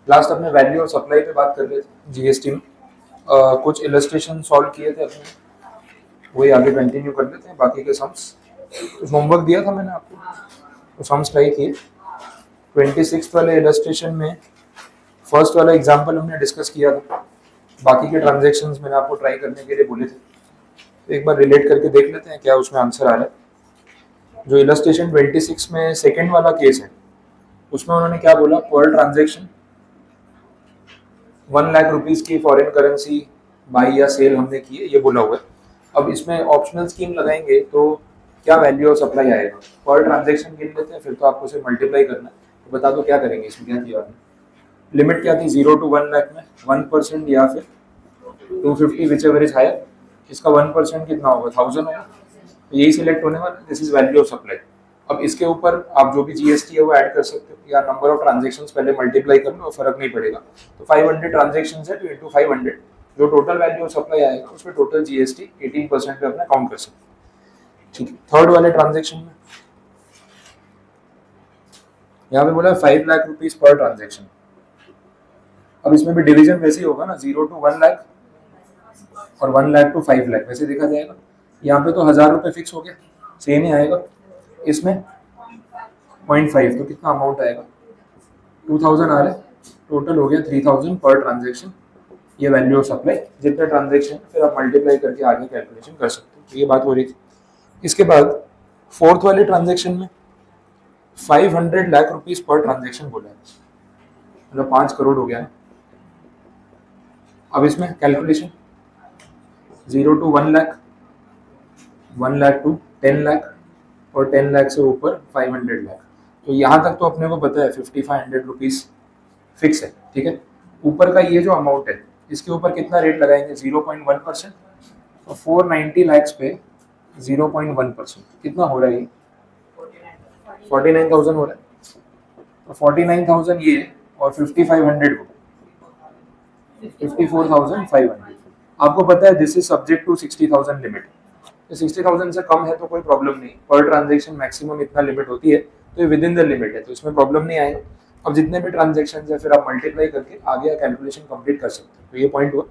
Last अपने value और supply पे बात कर रहे थे जीएसटी में। कुछ इलस्ट्रेशन सॉल्व किए थे अपने, वही आगे कंटिन्यू कर लेते हैं। बाकी के सम्स कुछ होमवर्क दिया था मैंने आपको, तो सम्स ट्राई किए। 26 वाले इलस्ट्रेशन में फर्स्ट वाला एग्जाम्पल हमने डिस्कस किया था, बाकी के ट्रांजेक्शन्स मैंने आपको ट्राई करने के लिए बोले थे। तो एक बार रिलेट करके देख लेते हैं क्या उसमें आंसर आ रहा है। जो इलस्ट्रेशन 26 में सेकेंड वाला केस है, उसमें उन्होंने क्या बोला, पर ट्रांजेक्शन 1 लाख रुपीज की फॉरेन करेंसी बाई या सेल हमने की है, ये बोला हुआ है। अब इसमें ऑप्शनल स्कीम लगाएंगे तो क्या वैल्यू ऑफ सप्लाई आएगा, पर ट्रांजेक्शन गिन लेते हैं, फिर तो आपको सिर्फ मल्टीप्लाई करना है। तो बता दो क्या करेंगे, इसमें क्या किया आपने। लिमिट क्या थी 0 to 1 लाख में 1% या फिर 250 विच एवर इज हायर। इसका 1% कितना होगा, 1000 होगा, तो यही सिलेक्ट होने वाला है। This is value of supply. अब इसके ऊपर आप जो भी जीएसटी है वो ऐड कर सकते हो, या नंबर ऑफ ट्रांजेक्शंस पहले मल्टीप्लाई कर लो, फर्क नहीं पड़ेगा। तो 500 ट्रांजेक्शंस है तो इंटू 500, जो टोटल वैल्यू ऑफ सप्लाई आएगा उसमें टोटल जीएसटी 18% पे अपना काउंट कर सकते हैं। ठीक है, थर्ड वाले ट्रांजेक्शन में यहाँ पे बोला 5 लाख रुपीज पर ट्रांजेक्शन। अब इसमें भी डिवीजन वैसे ही होगा ना, 0 to 1 लाख और 1 लाख to 5 लाख, वैसे देखा जाएगा। यहाँ पे तो 1000 रुपये फिक्स हो गया, सेम ही आएगा। इसमें 0.5 तो कितना अमाउंट आएगा, 2000 आ रहा है, टोटल हो गया 3000 पर ट्रांजेक्शन। ये वैल्यू ऑफ सप्लाई, जितने ट्रांजेक्शन फिर आप मल्टीप्लाई करके आगे कैलकुलेशन कर सकते हो। तो ये बात हो रही थी। इसके बाद फोर्थ वाले ट्रांजेक्शन में 500 लाख रुपीज पर ट्रांजेक्शन बोला है, मतलब 5 करोड़ हो गया है। अब इसमें calculation 0 to 1 lakh, 1 lakh to 10 lakh, और 10 लाख से ऊपर 500 लाख। तो यहाँ तक तो अपने को पता है 5500 रुपीज फिक्स है, ठीक है। ऊपर का ये जो अमाउंट है, इसके ऊपर कितना रेट लगाएंगे, 0.1%। तो 490 लाख पे 0.1% कितना हो रहा है, 49,000 हो रहा है। तो 49,000 ये और 5500 को 54,500। आपको पता है this is subject to 60,000 limit. 60,000 से कम है तो कोई प्रॉब्लम नहीं, पर ट्रांजेक्शन मैक्सिमम इतना लिमिट होती है, तो ये विद इन द लिमिट है, तो इसमें प्रॉब्लम नहीं आएगा। अब जितने भी ट्रांजेक्शन है फिर आप मल्टीप्लाई करके आगे कैलकुलेशन कंप्लीट कर सकते हो। तो ये पॉइंट हुआ।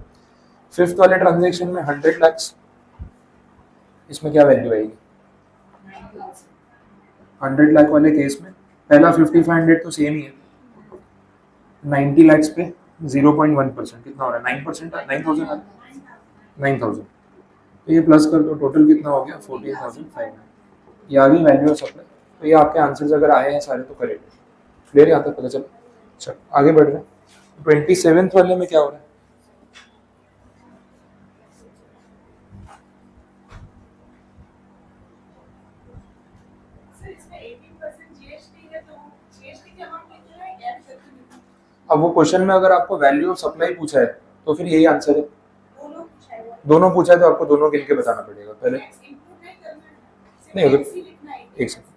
फिफ्थ वाले ट्रांजेक्शन में 100 लैक्स, इसमें क्या वैल्यू आएगी, 100 लाख वाले केस में पहला 5500 तो सेम ही है, 90 लैक्स पे 0.1% कितना हो रहा है, 9%, 9000 9000। तो ये प्लस कर दो, टोटल कितना हो गया 14,500। ये आ गई वैल्यू ऑफ सप्लाई। तो ये आपके आंसर्स अगर आए हैं सारे तो करेक्ट, क्लियर यहाँ तक पता चला। चल आगे बढ़ रहे हैं। 27th वाले में क्या हो रहा है, अब वो क्वेश्चन में अगर आपको वैल्यू ऑफ सप्लाई पूछा है तो फिर यही आंसर है। दोनों पूछा है तो आपको दोनों गिन के बताना पड़ेगा पहले। नहीं अगर एक सेकंड,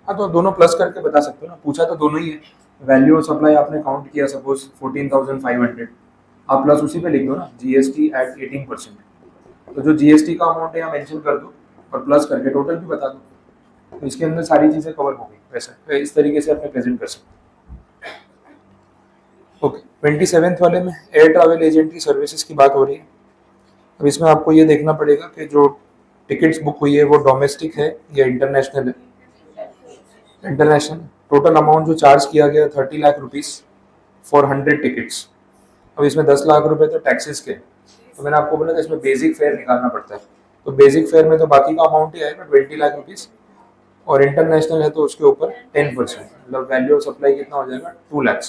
हाँ तो दोनों प्लस करके बता सकते हो ना, पूछा तो दोनों ही है। वैल्यू ऑफ सप्लाई आपने काउंट किया सपोज 14,500, आप प्लस उसी पे लिख दो ना, जीएसटी एट 18%। तो जो जीएसटी का अमाउंट है यहाँ मेंशन कर दो और प्लस करके टोटल भी बता दो, तो इसके अंदर सारी चीजें कवर हो गई। वैसे तो इस तरीके से अपने प्रेजेंट कर सकते हैं। ओके, 27th वाले में एयर ट्रैवल एजेंट की सर्विसेज की बात हो रही है। अब इसमें आपको ये देखना पड़ेगा कि जो टिकट्स बुक हुई है वो डोमेस्टिक है या इंटरनेशनल है। इंटरनेशनल, टोटल अमाउंट जो चार्ज किया गया 30 लाख रुपीस फॉर 100 टिकट्स। अब इसमें 10 लाख रुपए तो टैक्सेस के, तो मैंने आपको बोला था इसमें बेसिक फेयर निकालना पड़ता है। तो बेसिक फेयर में तो बाकी का अमाउंट ही आएगा 20 लाख रुपीस, और इंटरनेशनल है तो उसके ऊपर 10%, मतलब वैल्यू ऑफ सप्लाई कितना हो जाएगा 2 लाख।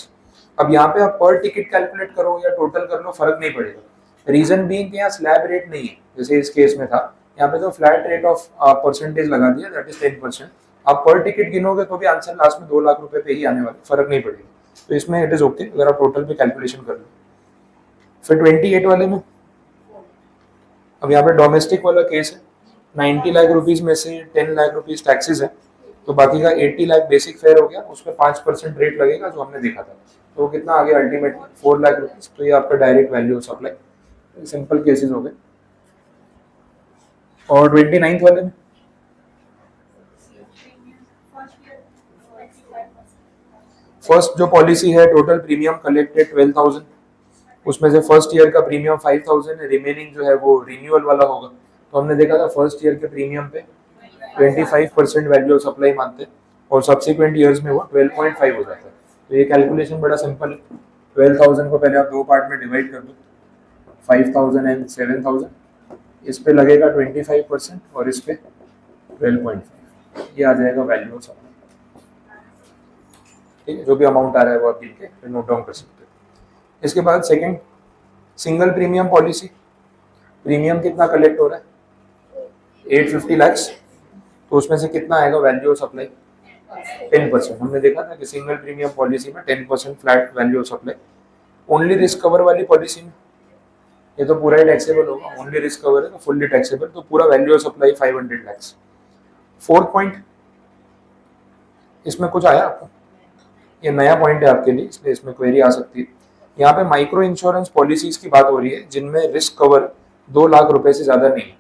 अब यहाँ पे आप पर टिकट कैलकुलेट करो या टोटल कर लो, फर्क नहीं पड़ेगा। रीजन बीइंग कि यहाँ स्लैब रेट नहीं है जैसे इस केस में था, यहाँ पे तो फ्लैट रेट ऑफ परसेंटेज लगा दिया, दैट इज 10%। आप पर टिकट गिनोगे तो भी आंसर लास्ट में 2 लाख रुपए पे ही आने वाले, फर्क नहीं पड़ेगा। तो इसमें इट इज ओके अगर आप टोटल पे कैलकुलेशन कर लो। फिर 28 वाले में, अब यहाँ पे डोमेस्टिक वाला केस है, 90 लाख रुपीज में से 10 लाख रुपीज टैक्सेस है, तो बाकी का 80 लाख बेसिक फेयर हो गया, उसमें 5% रेट लगेगा जो हमने देखा था। तो वो कितना आ गया अल्टीमेटली 4 लाख रुपीज। तो ये आपका direct value of supply, simple cases हो गए। और 29th वाले में फर्स्ट जो पॉलिसी है टोटल प्रीमियम कलेक्टेड 12,000, उसमें से फर्स्ट ईयर का प्रीमियम 5,000 है, रिमेनिंग जो है वो रिन्यूअल वाला होगा। तो हमने देखा था फर्स्ट ईयर के प्रीमियम पे 25% वैल्यू ऑफ सप्लाई मानते हैं और सब्सिक्वेंट ईयर्स में वो 12.5 हो जाता है। तो ये कैलकुलेशन बड़ा सिंपल है। 12,000 को पहले आप दो पार्ट में डिवाइड कर दो, 5,000 एंड 7,000, इस पे लगेगा 25% और इस पे 12.5, ये आ जाएगा वैल्यू ऑफ सप्लाई। ठीक है, जो भी अमाउंट आ रहा है वो आप गिन के नोट डाउन कर सकते हो। इसके बाद second single premium policy, premium कितना कलेक्ट हो रहा है 850 लाख, तो उसमें से कितना आएगा वैल्यू ऑफ सप्लाई 10%। हमने देखा था कि सिंगल प्रीमियम पॉलिसी में 10% flat value of supply. Only risk cover वाली पॉलिसी में ये तो पूरा ही टैक्सेबल होगा, ओनली रिस्क कवर है तो फुल्ली टैक्सेबल, तो पूरा value of supply 500 lakh. Fourth point, इसमें कुछ आया आपको, ये नया पॉइंट है आपके लिए इसलिए इसमें क्वेरी आ सकती है। यहाँ पे माइक्रो इंश्योरेंस पॉलिसीज की बात हो रही है जिनमें रिस्क कवर 2 लाख रुपए से ज्यादा नहीं है।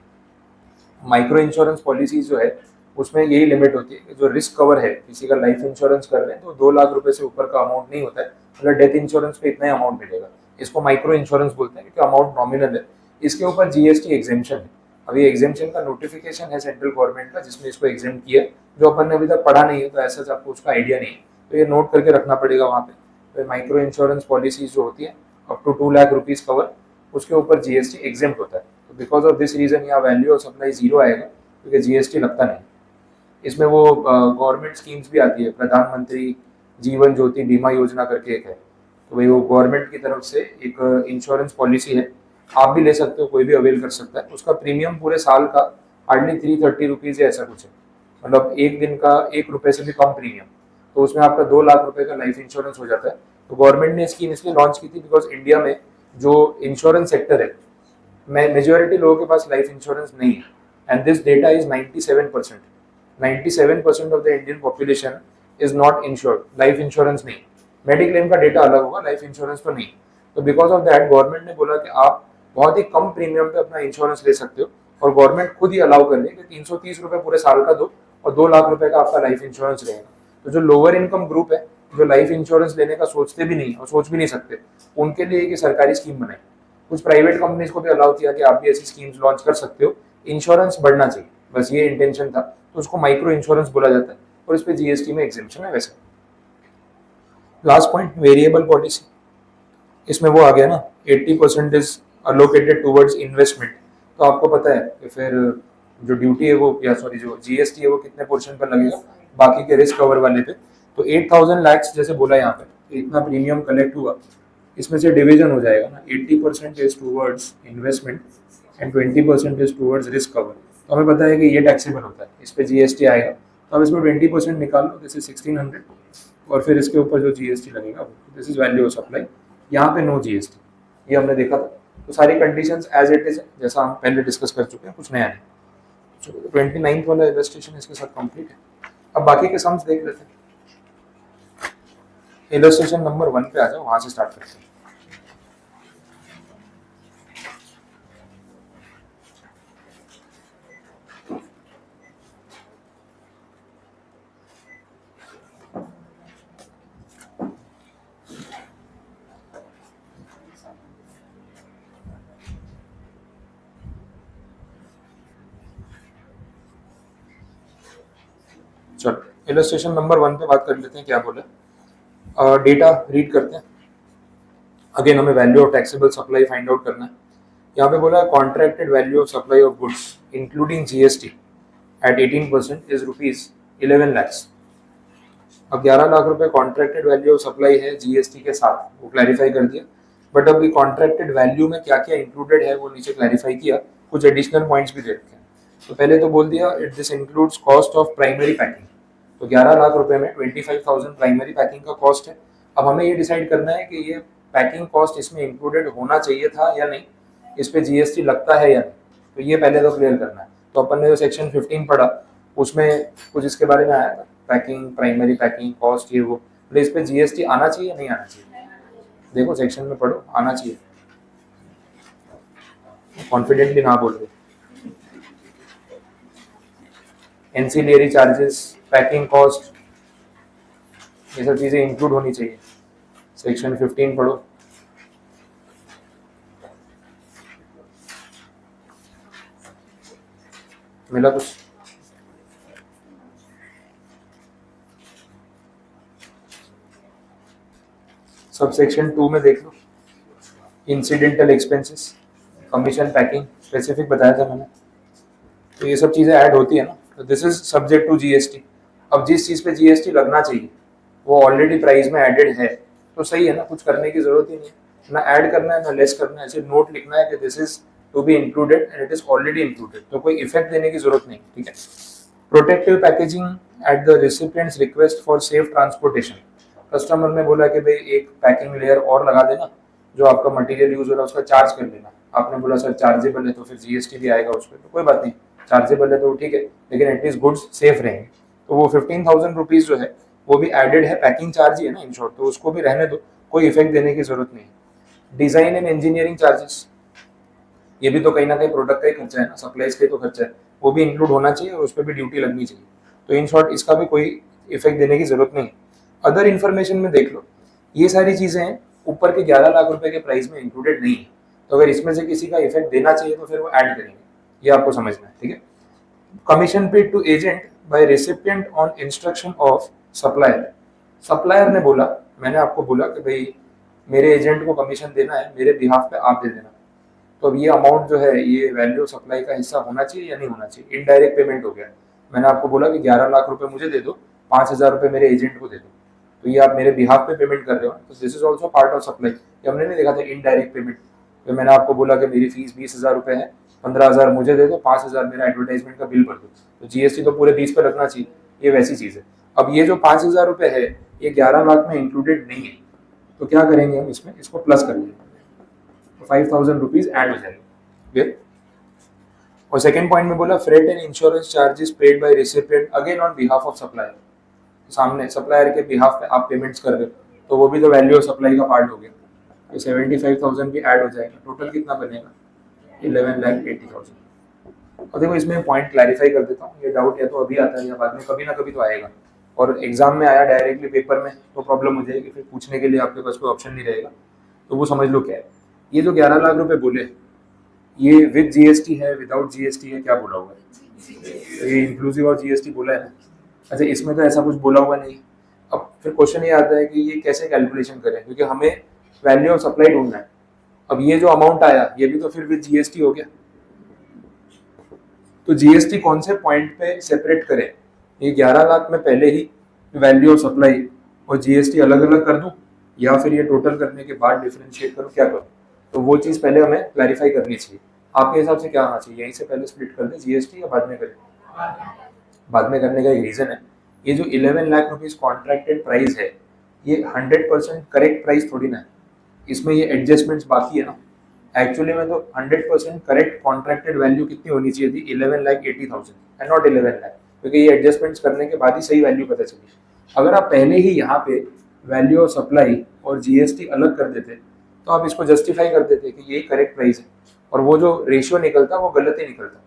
माइक्रो इंश्योरेंस पॉलिसीज जो है उसमें यही लिमिट होती है कि जो रिस्क कवर है, किसी का लाइफ इंश्योरेंस कर रहे हैं तो 2 लाख रुपए से ऊपर का अमाउंट नहीं होता है, मतलब डेथ इंश्योरेंस पे इतना ही अमाउंट मिलेगा। इसको माइक्रो इंश्योरेंस बोलते हैं क्योंकि अमाउंट नॉमिनल है। इसके ऊपर जीएसटी एग्जेम्पन है। अभी एग्जेम्पन का नोटिफिकेशन है सेंट्रल गवर्नमेंट का जिसमें इसको एग्जेम किया, जो अपन ने अभी तक पढ़ा नहीं है तो ऐसा आपको उसका आइडिया नहीं है, तो ये नोट करके रखना पड़ेगा वहाँ पे। तो माइक्रो इंश्योरेंस पॉलिसीज जो होती है up to 2 lakh rupees cover, उसके ऊपर जीएसटी एग्जेम्प्ट होता है। तो बिकॉज ऑफ दिस रीजन यहाँ वैल्यू ऑफ सप्लाई जीरो आएगा क्योंकि जीएसटी लगता नहीं। इसमें वो गवर्नमेंट स्कीम्स भी आती है, प्रधानमंत्री जीवन ज्योति बीमा योजना करके एक है, तो भाई वो गवर्नमेंट की तरफ से एक इंश्योरेंस पॉलिसी है, आप भी ले सकते हो, कोई भी अवेल कर सकता है। उसका प्रीमियम पूरे साल का हार्डली 330 रुपीज़ या ऐसा कुछ है, मतलब एक दिन का 1 रुपये से भी कम प्रीमियम, तो उसमें आपका 2 लाख रुपए का लाइफ इंश्योरेंस हो जाता है। तो गवर्नमेंट ने स्कीम इसलिए लॉन्च की थी बिकॉज इंडिया में जो इंश्योरेंस सेक्टर है, मेजोरिटी लोगों के पास लाइफ इंश्योरेंस नहीं है, and this data is 97%। 97% of the Indian population is not insured, life insurance नहीं। मेडिक्लेम का डेटा अलग होगा, लाइफ इंश्योरेंस तो नहीं। तो बिकॉज ऑफ दैट गवर्नमेंट ने बोला कि आप बहुत ही कम प्रीमियम पे अपना इंश्योरेंस ले सकते हो, और गवर्नमेंट खुद ही अलाउ कर रही है कि 330 रुपए पूरे साल का दो और 2 लाख रुपए का आपका लाइफ इंश्योरेंस रहेगा। तो जो लोअर इनकम ग्रुप है, जो लाइफ इंश्योरेंस लेने का सोचते भी नहीं और सोच भी नहीं सकते, उनके लिए एक सरकारी स्कीम बनाई। कुछ प्राइवेट कंपनीज को भी अलाउ किया कि आप भी ऐसी स्कीम्स लॉन्च कर सकते हो, इंश्योरेंस बढ़ना चाहिए, बस ये इंटेंशन था। तो उसको माइक्रो इंश्योरेंस बोला जाता है और इस पे जीएसटी में एग्जेम्पशन है। वैसे लास्ट पॉइंट वेरिएबल पॉलिसी, इसमें वो आ गया ना 80% इज अलोकेटेड टुवर्ड्स इन्वेस्टमेंट। तो आपको पता है कि फिर जो ड्यूटी है वो, या सॉरी जो जीएसटी है वो कितने पोर्शन पर लगेगा, बाकी के रिस्क कवर वाले पे। तो 8,000 लाख जैसे बोला यहाँ पे, इतना प्रीमियम कलेक्ट हुआ, इसमें से डिवीजन हो जाएगा ना, 80% is towards investment and 20% is towards risk cover. तो हमें पता है कि ये टैक्सेबल होता है, इस पे जीएसटी आएगा, तो अब इसमें 20% निकाल लो, दिस इज 1600, और फिर इसके ऊपर जो जीएसटी लगेगा this is value of supply, यहाँ पे नो जीएसटी, ये हमने देखा था। तो सारी कंडीशंस एज इट इज जैसा हम पहले डिस्कस कर चुके हैं, कुछ नया नहीं। 29th वाला इलस्ट्रेशन इसके साथ कंप्लीट है। अब बाकी के सम्स देख लेते हैं। इलस्ट्रेशन नंबर 1 पे आ जाओ, वहां से स्टार्ट करते हैं। चलो इलस्ट्रेशन नंबर 1 पे बात कर लेते हैं, क्या बोला। डेटा रीड करते हैं। अगेन हमें value of taxable supply find out करना है। यहाँ पे बोला contracted value of supply of goods including GST at 18% is ₹11 lakh. अब 11 लाख रुपए कॉन्ट्रैक्टेड वैल्यू ऑफ सप्लाई है जीएसटी के साथ, वो क्लैरिफाई कर दिया। बट अभी कॉन्ट्रैक्टेड वैल्यू में क्या क्या इंक्लूडेड है वो नीचे क्लैरिफाई किया, कुछ एडिशनल पॉइंट्स भी दे रखे हैं। तो पहले तो बोल दिया it this includes cost of primary packing. तो 11 लाख रुपए में 25,000 प्राइमरी पैकिंग का कॉस्ट है। अब हमें ये डिसाइड करना है कि ये पैकिंग कॉस्ट इसमें इंक्लूडेड होना चाहिए था या नहीं, इस पे जीएसटी लगता है या नहीं, तो ये पहले तो क्लियर करना है। तो अपन ने जो सेक्शन 15 पढ़ा उसमें कुछ इसके बारे में आया था, पैकिंग, प्राइमरी पैकिंग कॉस्ट, ये वो, तो इस पे जीएसटी आना चाहिए या नहीं आना चाहिए, देखो सेक्शन में पढ़ो, आना चाहिए। कॉन्फिडेंटली ना बोल रहे। एंसिलियरी चार्जेस, पैकिंग कॉस्ट, ये सब चीज़ें इंक्लूड होनी चाहिए। सेक्शन 15 पढ़ो। मिला कुछ? सब सेक्शन 2 में देख लो, incidental expenses, commission, packing, specific बताया था मैंने। तो ये सब चीज़ें ऐड होती है ना, तो this is subject to GST. अब जिस चीज़ पे जीएसटी लगना चाहिए वो ऑलरेडी प्राइस में एडेड है, तो सही है ना, कुछ करने की जरूरत ही नहीं है, ना ऐड करना है ना लेस करना है, ऐसे नोट लिखना है कि this is to be included and it is already included, तो कोई इफेक्ट देने की जरूरत नहीं। ठीक है। Protective packaging at the recipients request for safe transportation. Customer ने बोला कि भाई एक पैकिंग लेयर और लगा देना, जो आपका मटेरियल यूज हो रहा है उसका चार्ज कर लेना। आपने बोला सर चार्जेबल है तो फिर जीएसटी भी आएगा उस पर, तो कोई बात नहीं, चार्जेबल है तो ठीक है, लेकिन एटलीस्ट गुड्स सेफ रहेंगे। तो वो 15,000 रुपीज जो है वो भी एडेड है, पैकिंग चार्ज ही है ना इन शॉर्ट, तो उसको भी रहने दो, कोई इफेक्ट देने की जरूरत नहीं। डिजाइन एंड इंजीनियरिंग चार्जेस, ये भी तो कहीं ना कहीं प्रोडक्ट का ही खर्चा है ना, सप्लाईज का ही तो खर्चा है, वो भी इंक्लूड होना चाहिए और उस पर भी ड्यूटी लगनी चाहिए। तो इन शॉर्ट इसका भी कोई इफेक्ट देने की जरूरत नहीं। अदर इन्फॉर्मेशन में देख लो, ये सारी चीजें ऊपर के 11 लाख रुपए के प्राइस में इंक्लूडेड नहीं है, तो अगर इसमें से किसी का इफेक्ट देना चाहिए तो फिर वो ऐड करेंगे, ये आपको समझना है। ठीक है। Commission paid to agent by recipient on instruction of supplier. Supplier ने बोला, मैंने आपको बोला कि भाई मेरे एजेंट को कमीशन देना है, मेरे बिहाफ पे आप दे देना, तो अब ये अमाउंट जो है ये वैल्यू ऑफ सप्लाई का हिस्सा होना चाहिए या नहीं होना चाहिए? इनडायरेक्ट पेमेंट हो गया। मैंने आपको बोला कि 11 लाख रुपए मुझे दे दो, 5,000 रुपए मेरे एजेंट को दे दो, तो ये आप मेरे बिहाफ पे पेमेंट कर रहे हो, तो this is also part of supply. ये हमने नहीं देखा था इनडायरेक्ट पेमेंट, तो मैंने आपको बोला कि मेरी फीस 20,000 रुपए है, 15,000 मुझे दे दो, 5,000 मेरा एडवर्टाइजमेंट का बिल भर दो, तो जीएसटी तो पूरे 20 पे रखना चाहिए, ये वैसी चीज है। अब ये जो 5,000 रुपए है ये 11 लाख में इंक्लूडेड नहीं है, तो क्या करेंगे हम इसमें, इसको प्लस कर लेंगे, तो 5,000 रुपीज ऐड हो जाएंगे। क्लियर? और सेकंड पॉइंट में बोला freight and insurance charges paid by recipient again on behalf of supplier. सामने सप्लायर के बिहाफ पे आप पेमेंट्स कर रहे हो, तो वो भी तो वैल्यू ऑफ सप्लाई का पार्ट हो गया, तो 75,000 भी ऐड हो जाएगा। टोटल कितना बनेगा? 11,80,000। और देखो इसमें पॉइंट क्लैरिफाई कर देता हूँ, ये डाउट या तो अभी आता है या बाद में कभी ना कभी तो आएगा, और एग्जाम में आया डायरेक्टली पेपर में तो प्रॉब्लम हो जाएगी, फिर पूछने के लिए आपके पास कोई ऑप्शन नहीं रहेगा। तो वो समझ लो क्या है, ये जो 11 लाख रुपए बोले ये विद जीएसटी है विदाउट जीएसटी है, क्या बोला हुआ है? ये इंक्लूसिव और जीएसटी बोला है ना। अच्छा इसमें तो ऐसा कुछ बोला हुआ नहीं। अब फिर क्वेश्चन ये आता है कि ये कैसे कैलकुलेशन करें, क्योंकि हमें वैल्यू ऑफ सप्लाई ढूंढना है। अब ये जो अमाउंट आया ये भी तो फिर विद जीएसटी हो गया, तो जीएसटी कौन से पॉइंट पे सेपरेट करें? ये 11 लाख में पहले ही वैल्यू ऑफ सप्लाई और जीएसटी अलग अलग कर दूं, या फिर ये टोटल करने के बाद डिफरेंशिएट करूं, क्या करूं? तो वो चीज पहले हमें क्लैरिफाई करनी चाहिए। आपके हिसाब से क्या होना चाहिए, यहीं से पहले स्प्लिट कर दे जीएसटी या बाद में करें? बाद में करने का एक रीजन है, ये जो 11 लाख रुपीज कॉन्ट्रैक्टेड प्राइस है ये 100% करेक्ट प्राइस थोड़ी ना है, इसमें ये एडजस्टमेंट्स बाकी है ना। एक्चुअली में तो 100% करेक्ट कॉन्ट्रैक्टेड वैल्यू कितनी होनी चाहिए थी? 11,80,000 एंड नॉट 11 लाख, क्योंकि ये एडजस्टमेंट्स करने के बाद ही सही वैल्यू पता चली। अगर आप पहले ही यहाँ पे वैल्यू ऑफ सप्लाई और जीएसटी अलग कर देते तो आप इसको जस्टिफाई कर देते कि ये करेक्ट प्राइस है, और वो जो रेशियो निकलता वो गलत ही निकलता।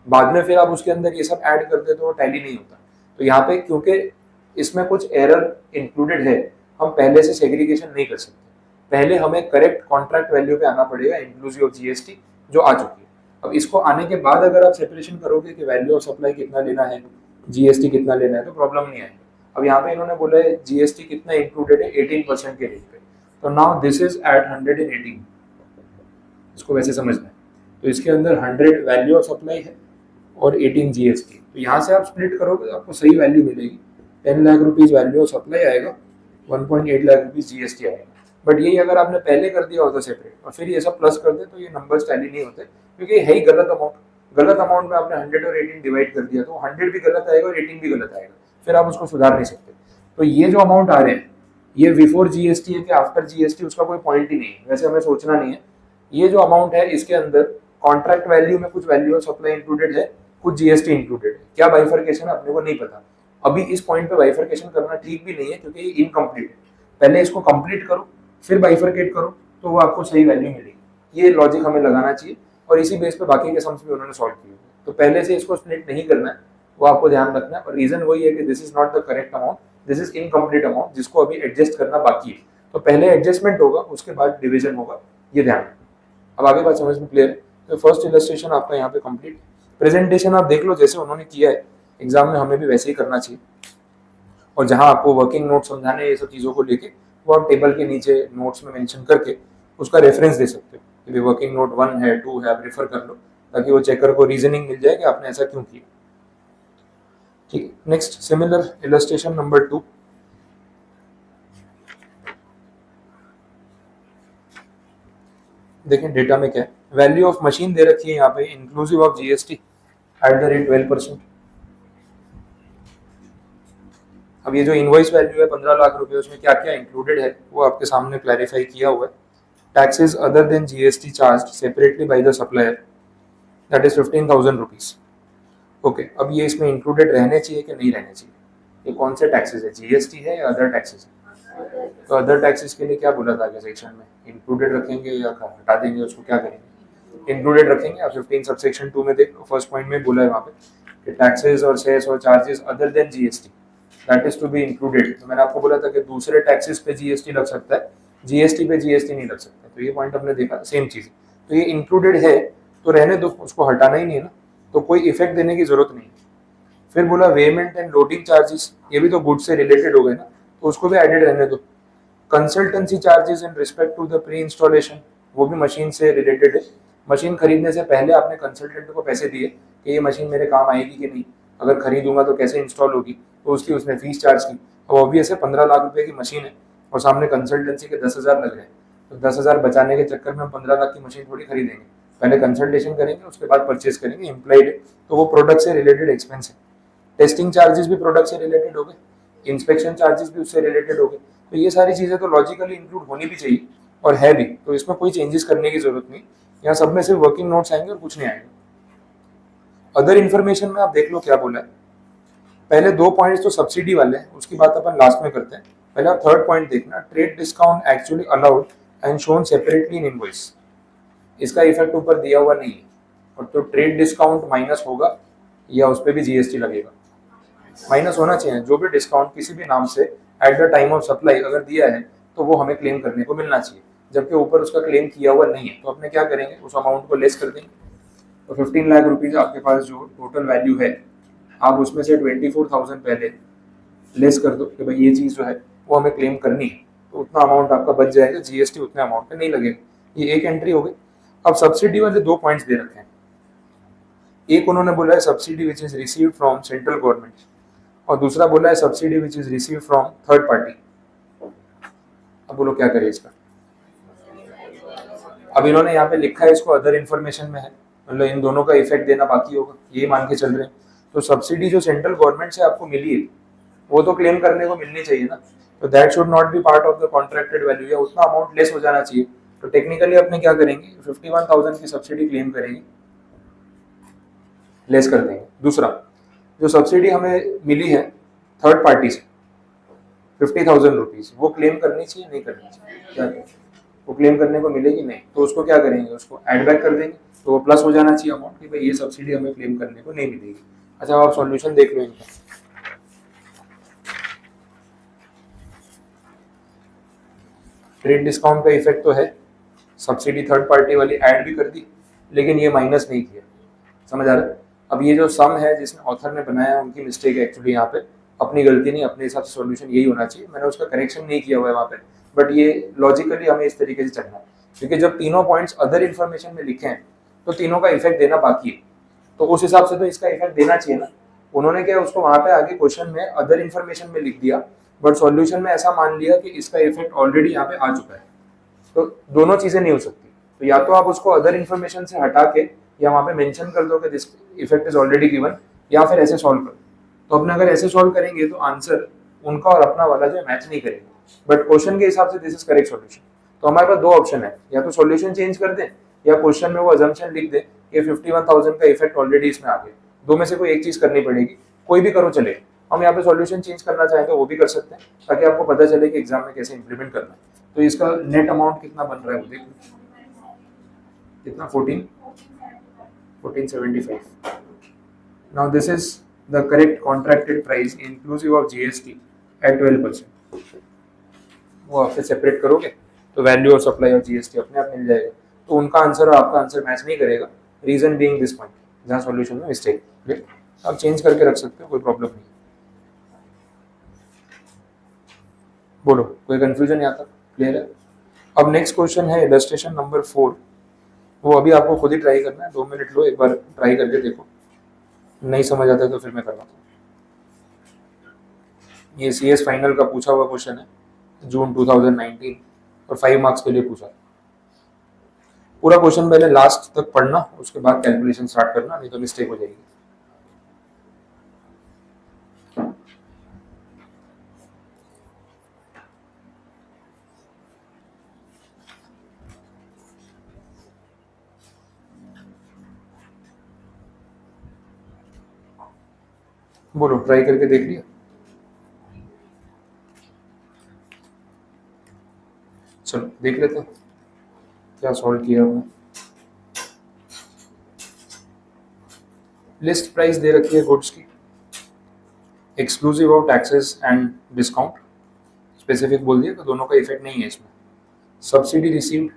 बाद में फिर आप उसके अंदर ये सब ऐड कर देते तो वो टैली नहीं होता। तो यहाँ पे क्योंकि इसमें कुछ एरर इंक्लूडेड है, हम पहले से सेग्रीगेशन नहीं कर सकते, पहले हमें करेक्ट कॉन्ट्रैक्ट वैल्यू पे आना पड़ेगा इंक्लूसिव ऑफ जीएसटी जो आ चुकी है। अब इसको आने के बाद अगर आप सेपरेशन करोगे कि वैल्यू ऑफ सप्लाई कितना लेना है, जीएसटी कितना लेना है, तो प्रॉब्लम नहीं आएगी। अब यहाँ पे इन्होंने बोला है जीएसटी कितना इंक्लूडेड है 18% के रेट पे, तो नाउ दिस इज एट 118, इसको वैसे समझना है। तो इसके अंदर 100 वैल्यू ऑफ सप्लाई है और 18 जीएसटी, तो यहाँ से आप स्प्लिट करोगे तो आपको सही वैल्यू मिलेगी। 10 lakh rupees value of supply आएगा, 1.8 लाख रुपीज जीएसटी आएगा। बट यही अगर आपने पहले कर दिया होता सेपरेट और फिर ये सब प्लस कर दे तो ये नंबर्स टैली नहीं होते, क्योंकि है ही गलत अमाउंट। गलत अमाउंट में आपने 100 और 18 डिवाइड कर दिया तो 100 भी गलत आएगा और 18 भी गलत आएगा, फिर आप उसको सुधार नहीं सकते। तो ये जो अमाउंट आ रहे हैं ये बिफोर जीएसटी है कि आफ्टर जीएसटी, उसका कोई पॉइंट ही नहीं है, वैसे हमें सोचना नहीं है। ये जो अमाउंट है इसके अंदर कॉन्ट्रैक्ट वैल्यू में कुछ वैल्यू ऑफ सप्लाई इंक्लूडेड है, कुछ जीएसटी इंक्लूडेड है। क्या बाइफर्केशन है अपने को नहीं पता, अभी इस पॉइंट पे बाइफर्केशन करना ठीक भी नहीं है क्योंकि ये इनकम्प्लीट है। पहले इसको कंप्लीट करो फिर बाइफर्केट करो तो वो आपको सही वैल्यू मिलेगी। ये लॉजिक हमें लगाना चाहिए और इसी बेस पे बाकी के सम्स भी उन्होंने सॉल्व किए। तो पहले से इसको स्प्लिट नहीं करना है, वो आपको ध्यान रखना है। और रीजन वही है कि this is not the correct amount, this is incomplete amount जिसको अभी एडजस्ट करना बाकी है। तो पहले एडजस्टमेंट होगा, उसके बाद डिवीजन होगा, ये ध्यान रखना। अब आगे बात समझ में क्लियर है? तो फर्स्ट इलस्ट्रेशन आपका यहाँ पे कंप्लीट। प्रेजेंटेशन आप देख लो जैसे उन्होंने किया है एग्जाम में, हमें भी वैसे ही करना चाहिए। और जहाँ आपको वर्किंग नोट समझाने ये सब चीज़ों को लेके, वो आप टेबल के नीचे नोट्स में मेंशन करके उसका रेफरेंस दे सकते हो कि वर्किंग नोट 1 है 2 है, आप रेफर कर लो ताकि वो चेकर को रीजनिंग मिल जाए कि आपने ऐसा क्यों किया। ठीक है, नेक्स्ट सिमिलर इलस्ट्रेशन नंबर 2। देखें डेटा में क्या है, वैल्यू ऑफ मशीन दे रखी है यहाँ पे inclusive of GST at the rate 12%। अब ये जो इनवॉइस वैल्यू है 15 लाख रुपए, उसमें क्या क्या इंक्लूडेड है वो आपके सामने क्लैरिफाई किया हुआ है। Taxes other than GST charge separately by the supplier, that is 15,000 rupees. Okay, अब ये इसमें इंक्लूडेड रहने चाहिए कि नहीं रहने चाहिए? ये कौन से टैक्सेस है, जीएसटी है या अदर टैक्सेस है? तो अदर टैक्सेस के लिए क्या बोला था आगे सेक्शन में, इंक्लूडेड रखेंगे या हटा देंगे, उसको क्या करेंगे? इंक्लूडेड रखेंगे। आप 15 सबसेक्शन 2 में देख लो, फर्स्ट पॉइंट में बोला है वहाँ पे कि टैक्सेस और सेस और charges other than GST that is to be included. तो मैंने आपको बोला था कि दूसरे टैक्सेस पे जीएसटी लग सकता है, जीएसटी पे जीएसटी नहीं लग सकता। तो ये पॉइंट हमने देखा, सेम चीज। तो ये इंक्लूडेड है तो रहने दो, उसको हटाना ही नहीं है ना, तो कोई इफेक्ट देने की जरूरत नहीं है। फिर बोला वेमेंट एंड लोडिंग चार्जेस, ये भी तो गुड्स से रिलेटेड हो गए ना, तो उसको भी एडेड रहने दो। Consultancy charges in respect to the pre installation, वो भी मशीन से रिलेटेड है। मशीन खरीदने से पहले आपने कंसल्टेंट को पैसे दिए कि ये मशीन मेरे काम आएगी कि नहीं, अगर खरीदूंगा तो कैसे इंस्टॉल होगी, तो उसकी उसने फीस चार्ज की। अब ऑब्वियस है 15 लाख रुपए की मशीन है और सामने कंसल्टेंसी के 10,000 लग रहे हैं, तो 10,000 बचाने के चक्कर में हम 15 लाख की मशीन थोड़ी खरीदेंगे। पहले कंसल्टेशन करेंगे, उसके बाद परचेज करेंगे, इम्प्लाइड है तो वो प्रोडक्ट से रिलेटेड एक्सपेंस है। टेस्टिंग चार्जेस भी प्रोडक्ट से रिलेटेड हो गए, इंस्पेक्शन चार्जेस भी उससे रिलेटेड हो गए। तो ये सारी चीजें तो लॉजिकली इंक्लूड होनी भी चाहिए और है भी, तो इसमें कोई चेंजेस करने की जरूरत नहीं। यहाँ सब में सिर्फ वर्किंग नोट्स आएंगे और कुछ नहीं आएंगे। अदर इन्फॉर्मेशन में आप देख लो क्या बोला है। पहले 2 पॉइंट्स तो सब्सिडी वाले हैं, उसकी बात अपन लास्ट में करते हैं। पहले आप थर्ड पॉइंट देखना, trade discount actually allowed and shown separately in invoice. इसका इफेक्ट ऊपर दिया हुआ नहीं है, और तो ट्रेड डिस्काउंट माइनस होगा या उस पर भी जीएसटी लगेगा? माइनस होना चाहिए। जो भी डिस्काउंट किसी भी नाम से at the time of supply अगर दिया है तो वो हमें क्लेम करने को मिलना चाहिए, जबकि ऊपर उसका क्लेम किया हुआ नहीं है। तो अपने क्या करेंगे, उस अमाउंट को लेस कर देंगे। तो 15 लाख रुपीज आपके पास जो टोटल वैल्यू है, आप उसमें से 24,000 पहले लेस कर दो कि भाई ये चीज़ जो है वो हमें क्लेम करनी है, तो उतना अमाउंट आपका बच जाएगा, जीएसटी उतने अमाउंट पे नहीं लगेगा। ये एक एंट्री हो गई। अब सब्सिडी वाले 2 पॉइंट्स दे रखे हैं। एक उन्होंने बोला है subsidy which is received from central government, और दूसरा बोला है subsidy which is received from third party. अब बोलो क्या करें इसका? अब इन्होंने यहाँ पे लिखा है इसको अदर इन्फॉर्मेशन में है, मतलब इन दोनों का इफेक्ट देना बाकी होगा, ये मान के चल रहे हैं। तो सब्सिडी जो सेंट्रल गवर्नमेंट से आपको मिली है वो तो क्लेम करने को मिलनी चाहिए ना, तो that should not be part of the contracted value, या उतना अमाउंट लेस हो जाना चाहिए। तो टेक्निकली अपने क्या करेंगे, 51,000 की सब्सिडी क्लेम करेंगे, लेस कर देंगे। दूसरा, जो सब्सिडी हमें मिली है थर्ड पार्टी से 50,000 रुपीज, वो क्लेम करनी चाहिए नहीं करनी चाहिए? क्या वो क्लेम करने को मिलेगी नहीं, तो उसको क्या करेंगे, उसको एड बैक कर देंगे, तो वो प्लस हो जाना चाहिए अमाउंट कि भाई ये सब्सिडी हमें क्लेम करने को नहीं मिलेगी। अच्छा, आप सॉल्यूशन देख लो इनका। ट्रेड डिस्काउंट का इफेक्ट तो है, सब्सिडी थर्ड पार्टी वाली ऐड भी कर दी, लेकिन ये माइनस नहीं किया। समझ आ रहा है? अब ये जो सम है जिसने ऑथर ने बनाया उनकी मिस्टेक है एक्चुअली, यहाँ पे अपनी गलती नहीं, अपने हिसाब से सॉल्यूशन यही होना चाहिए, मैंने उसका करेक्शन नहीं किया हुआ है वहाँ पे। बट ये लॉजिकली हमें इस तरीके से चलना है, क्योंकि जब तीनों पॉइंट्स अदर इन्फॉर्मेशन में लिखे हैं तो तीनों का इफेक्ट देना बाकी है, तो उस हिसाब से तो इसका इफेक्ट देना चाहिए ना। उन्होंने क्या उसको वहाँ पे आगे क्वेश्चन में अदर इन्फॉर्मेशन में लिख दिया, बट सॉल्यूशन में ऐसा मान लिया कि इसका इफेक्ट ऑलरेडी यहाँ पे आ चुका है। तो दोनों चीजें नहीं हो सकती, तो या तो आप उसको अदर इन्फॉर्मेशन से हटा के या वहाँ पे मेंशन कर दो कि this effect is already given, या फिर ऐसे सॉल्व कर। तो अपने अगर ऐसे सॉल्व करेंगे तो आंसर उनका और अपना वाला जो मैच नहीं करेगा, बट क्वेश्चन के हिसाब से दिस इज करेक्ट सॉल्यूशन। तो हमारे पास 2 ऑप्शन है, या तो सॉल्यूशन चेंज कर दें या क्वेश्चन में वो अजम्पशन लिख दें कि 51,000 का इफेक्ट ऑलरेडी इसमें आ गया। दो में से कोई एक चीज करनी पड़ेगी, कोई भी करो चले। हम यहाँ पे सॉल्यूशन चेंज करना चाहें तो वो भी कर सकते हैं, ताकि आपको पता चले कि एग्जाम में कैसे इंप्लीमेंट करना है। तो इसका नेट अमाउंट कितना बन रहा है वो देख लो, कितना 1475। Now this is the correct contracted price inclusive of GST at 12%, वो आपसे सेपरेट करोगे तो वैल्यू ऑफ सप्लाई और जीएसटी अपने आप मिल जाएगा। तो उनका आंसर और आपका आंसर मैच नहीं करेगा, रीजन बीइंग दिस पॉइंट, जहाँ सॉल्यूशन में मिस्टेक। आप चेंज करके रख सकते हो, कोई प्रॉब्लम नहीं। बोलो, कोई कंफ्यूजन यहाँ तक क्लियर है? अब नेक्स्ट क्वेश्चन है इलस्ट्रेशन नंबर 4। वो अभी आपको खुद ही ट्राई करना है, 2 मिनट लो, एक बार ट्राई करके देखो, नहीं समझ आता तो फिर मैं करवाता हूँ। ये CS फाइनल का पूछा हुआ क्वेश्चन है, जून 2019, और 5 मार्क्स के लिए पूछा। पूरा क्वेश्चन पहले लास्ट तक पढ़ना, उसके बाद कैलकुलेशन स्टार्ट करना, नहीं तो मिस्टेक हो जाएगी। बोलो, ट्राई करके देख लिया? चलो देख लेते हैं क्या सॉल्व किया हमने। लिस्ट प्राइस दे रखी है गुड्स की, exclusive of taxes and discount, specific बोल दिया तो दोनों का इफेक्ट नहीं है इसमें। सब्सिडी रिसीव्ड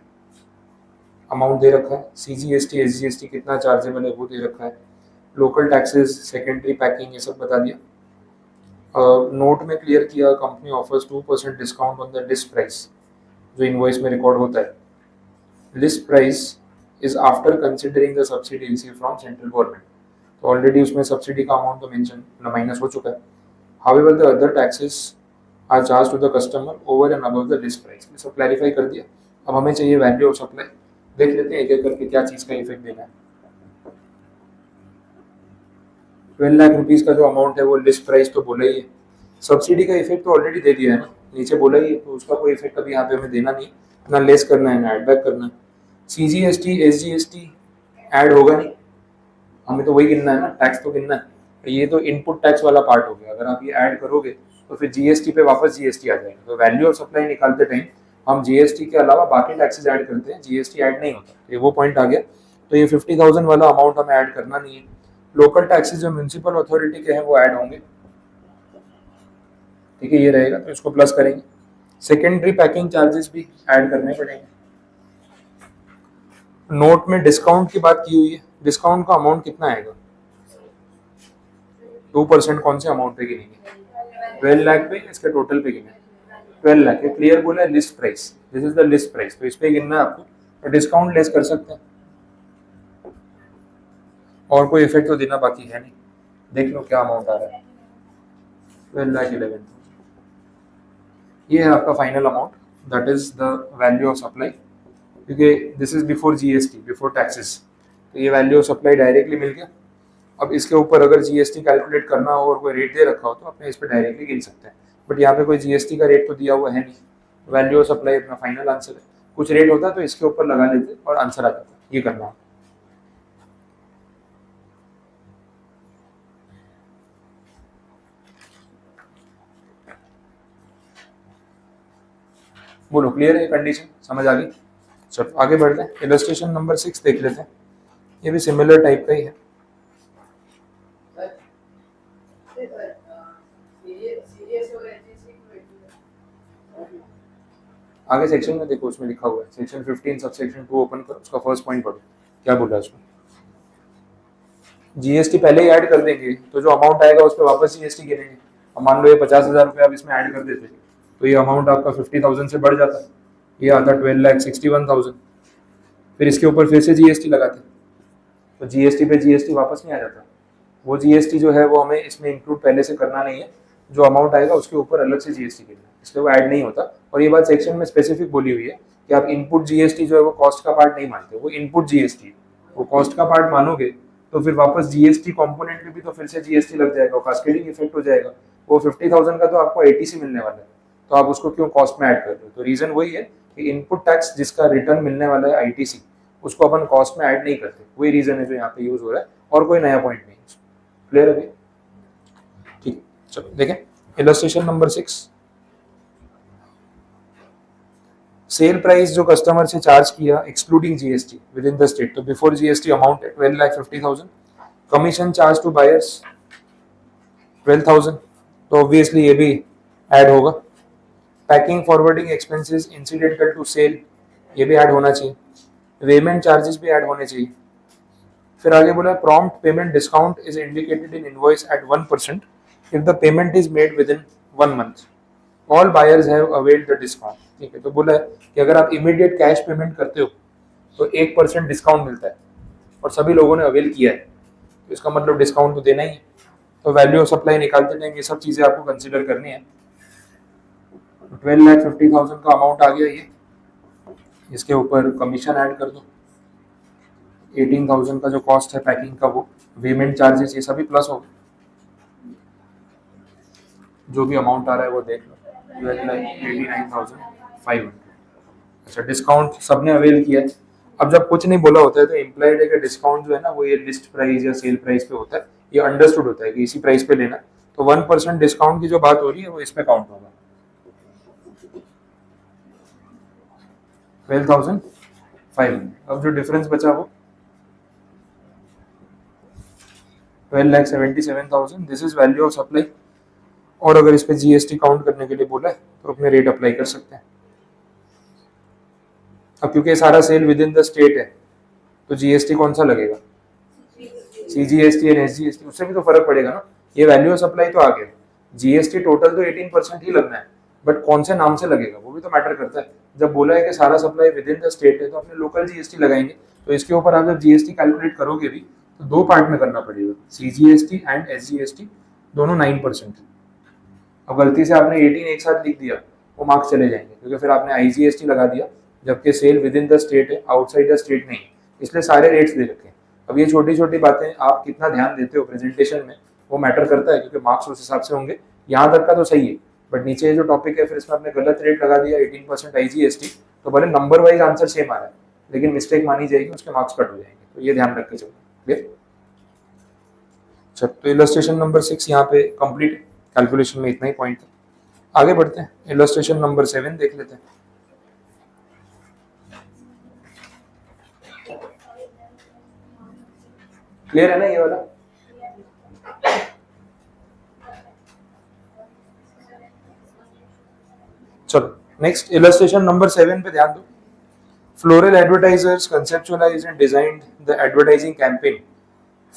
अमाउंट दे रखा है, CGST SGST कितना चार्जेबल है वो दे रखा है, लोकल टैक्सेस, सेकेंडरी पैकिंग, ये सब बता दिया। नोट में क्लियर किया, company offers 2% discount on the list price, जो इनवॉइस में रिकॉर्ड होता है। List price is after considering the subsidy receive from central government, तो ऑलरेडी उसमें सब्सिडी का अमाउंट तो मेंशन माइनस हो चुका है। However the other taxes are charge to the customer over and above the list price, ये सब clarify कर दिया। अब हमें चाहिए वैल्यू ऑफ सप्लाई, देख लेते हैं एक एक करके क्या चीज़ का इफेक्ट देना है। 12 लाख रुपीज़ का जो अमाउंट है वो लिस्ट प्राइस तो बोला ही है, सब्सिडी का इफेक्ट तो ऑलरेडी दे दिया है ना, नीचे बोला ही है, तो उसका कोई इफेक्ट अभी यहाँ पे हमें देना नहीं, ना लेस करना है ना एड बैक करना है। CGST SGST ऐड होगा नहीं, हमें तो वही गिनना है ना, टैक्स तो गिनना है। ये तो इनपुट टैक्स वाला पार्ट हो गया, अगर आप ये ऐड करोगे तो फिर GST पे वापस GST आ जाएगा। तो वैल्यू ऑफ सप्लाई निकालते टाइम हम GST के अलावा बाकी टैक्सेस ऐड करते हैं, GST ऐड नहीं होता, ये वो पॉइंट आ गया। तो ये 50,000 वाला अमाउंट हमें ऐड करना नहीं है। लोकल टैक्सेस जो म्यूनसिपल अथॉरिटी के हैं वो ऐड होंगे, ठीक है, ये रहेगा तो इसको प्लस करेंगे। सेकेंडरी पैकिंग चार्जेस भी ऐड करने पड़ेंगे। नोट में डिस्काउंट की बात की हुई है, डिस्काउंट का अमाउंट कितना आएगा? 2% कौन से अमाउंट पे गिनेंगे? 12 लाख पे, इसके टोटल पे गिने 12 लाख, ये क्लियर बोला है list price, this is the list price, तो इस पे गिनना है आपको, तो डिस्काउंट लेस कर सकते हैं। और कोई इफेक्ट तो देना बाकी है नहीं, देख लो क्या अमाउंट आ रहा है, 12,11,000, ये है आपका final amount, that is the value of supply, क्योंकि this is before GST, before taxes, तो ये वैल्यू ऑफ सप्लाई डायरेक्टली मिल गया। अब इसके ऊपर अगर GST कैलकुलेट करना हो और कोई रेट दे रखा हो तो अपने इस पर डायरेक्टली गिन सकते हैं, बट यहाँ पे कोई GST का रेट तो दिया हुआ है नहीं, वैल्यू ऑफ सप्लाई अपना फाइनल आंसर है। कुछ रेट होता तो इसके ऊपर लगा लेते और आंसर आ जाता, ये करना है। बोलो, क्लियर है कंडीशन, समझ आ गई? चलो आगे बढ़ते हैं, इलस्ट्रेशन नंबर 6 देख लेते हैं, ये भी सिमिलर टाइप का ही है। आगे सेक्शन में देखो, उसमें लिखा हुआ है सेक्शन 15 सबसेक्शन 2 ओपन करो, उसका फर्स्ट पॉइंट पढ़ो क्या बोल रहा है उसमें। GST पहले ही ऐड कर देंगे तो जो अमाउंट आएगा उस पर वापस GST गिनेंगे। अब मान लो ये 50,000 रुपये आप इसमें ऐड कर देते तो ये अमाउंट आपका 50,000 से बढ़ जाता, ये आता 12,61,000, फिर इसके ऊपर फिर से GST लगाते तो GST पे GST वापस नहीं आ जाता। वो GST जो है वो हमें इसमें इंक्लूड पहले से करना नहीं है, जो अमाउंट आएगा उसके ऊपर अलग से GST गिनना, इसलिए वो ऐड नहीं होता। और ये बात सेक्शन में स्पेसिफिक बोली हुई है कि आप इनपुट GST जो है वो कॉस्ट का पार्ट नहीं मानते, वो इनपुट GST, वो कॉस्ट का पार्ट मानोगे तो फिर वापस GST कंपोनेंट में भी तो फिर से GST लग जाएगा, कास्केडिंग इफेक्ट हो जाएगा। वो 50,000 का तो आपको 80 से मिलने वाला है, तो आप उसको क्यों कॉस्ट में ऐड कर रहे हो? तो रीजन वही है कि इनपुट टैक्स जिसका रिटर्न मिलने वाला है ITC, उसको अपन कॉस्ट में ऐड नहीं करते, वही रीजन है जो यहाँ पे यूज हो रहा है, और कोई नया पॉइंट नहीं है। क्लियर है? ठीक, चलो देखें इलस्ट्रेशन नंबर 6। सेल प्राइस जो कस्टमर से चार्ज किया excluding GST with in the state, तो बिफोर GST अमाउंट है 12,50,000, कमीशन चार्ज टू बायर्स 12,000, तो ऑब्वियसली ये भी ऐड होगा। Packing forwarding expenses incidental to sale, ये भी ऐड होना चाहिए। पेमेंट चार्जेस भी ऐड होने चाहिए। फिर आगे बोला prompt payment discount is indicated in invoice at 1% if the payment is made within 1 month, all buyers have availed the discount. ठीक है, तो बोला है कि अगर आप इमीडिएट कैश पेमेंट करते हो तो 1% डिस्काउंट मिलता है और सभी लोगों ने अवेल किया है, तो इसका मतलब डिस्काउंट तो देना ही है। तो वैल्यू ऑफ सप्लाई निकालते टाइम ये सब चीज़ें आपको कंसिडर करनी है। 12,50,000 का अमाउंट आ गया ये, इसके ऊपर कमीशन ऐड कर दो। 18,000 का जो कॉस्ट है पैकिंग का वो, पेमेंट चार्जेस ये सभी प्लस हो, जो भी अमाउंट आ रहा है वो देख लो। 89,500। अच्छा, डिस्काउंट सबने अवेल किया है। अब जब कुछ नहीं बोला होता है तो इम्प्लाइड है कि डिस्काउंट जो है ना वो ये लिस्ट प्राइस या सेल प्राइस पे होता है, ये अंडरस्टूड होता है कि इसी प्राइस पे लेना। तो 1% डिस्काउंट की जो बात हो रही है वो इसमें काउंट होगा। 12,500। अब जो डिफरेंस बचा वो 12,77,000, this is value of supply. और अगर इस पे जीएसटी काउंट करने के लिए बोला है तो अपने रेट अप्लाई कर सकते हैं। अब क्योंकि सारा sale within the state है तो जीएसटी कौन सा लगेगा, सीजीएसटी एंड एसजीएसटी, उससे भी तो फर्क पड़ेगा ना। ये वैल्यू ऑफ सप्लाई तो आ गया, जीएसटी टोटल तो 18% ही लगना है, बट कौन से नाम से लगेगा वो भी तो मैटर करता है। जब बोला है कि सारा supply with in the state है तो अपने लोकल जीएसटी लगाएंगे, तो इसके ऊपर आप जब जीएसटी कैलकुलेट करोगे भी तो दो पार्ट में करना पड़ेगा, सीजीएसटी एंड एसजीएसटी दोनों 9%। अब गलती से आपने 18 एक साथ लिख दिया वो मार्क्स चले जाएंगे, क्योंकि फिर आपने आईजीएसटी लगा दिया जबकि sale within the state है, आउटसाइड द स्टेट नहीं, इसलिए सारे रेट्स दे रखे हैं। अब ये छोटी छोटी बातें आप कितना ध्यान देते हो प्रेजेंटेशन में वो मैटर करता है, क्योंकि मार्क्स उस हिसाब से होंगे। यहाँ तक का तो सही है, बट नीचे जो टॉपिक है फिर इसमें आपने गलत रेट लगा दिया 18% आईजीएसटी, तो भले नंबर वाइज आंसर सेम आ रहा है लेकिन मिस्टेक मानी जाएगी, उसके मार्क्स कट हो जाएंगे, तो ये ध्यान रख के चलो। क्लियर? अच्छा, तो इलस्ट्रेशन नंबर 6 यहाँ पे कंप्लीट है, कैलकुलेशन में इतना ही पॉइंट है। आगे बढ़ते हैं, इलस्ट्रेशन नंबर 7 देख लेते हैं। क्लियर है ना ये वाला? चलो नेक्स्ट, इलस्ट्रेशन नंबर 7 पे ध्यान दो। Floral advertisers conceptualize and designed the advertising campaign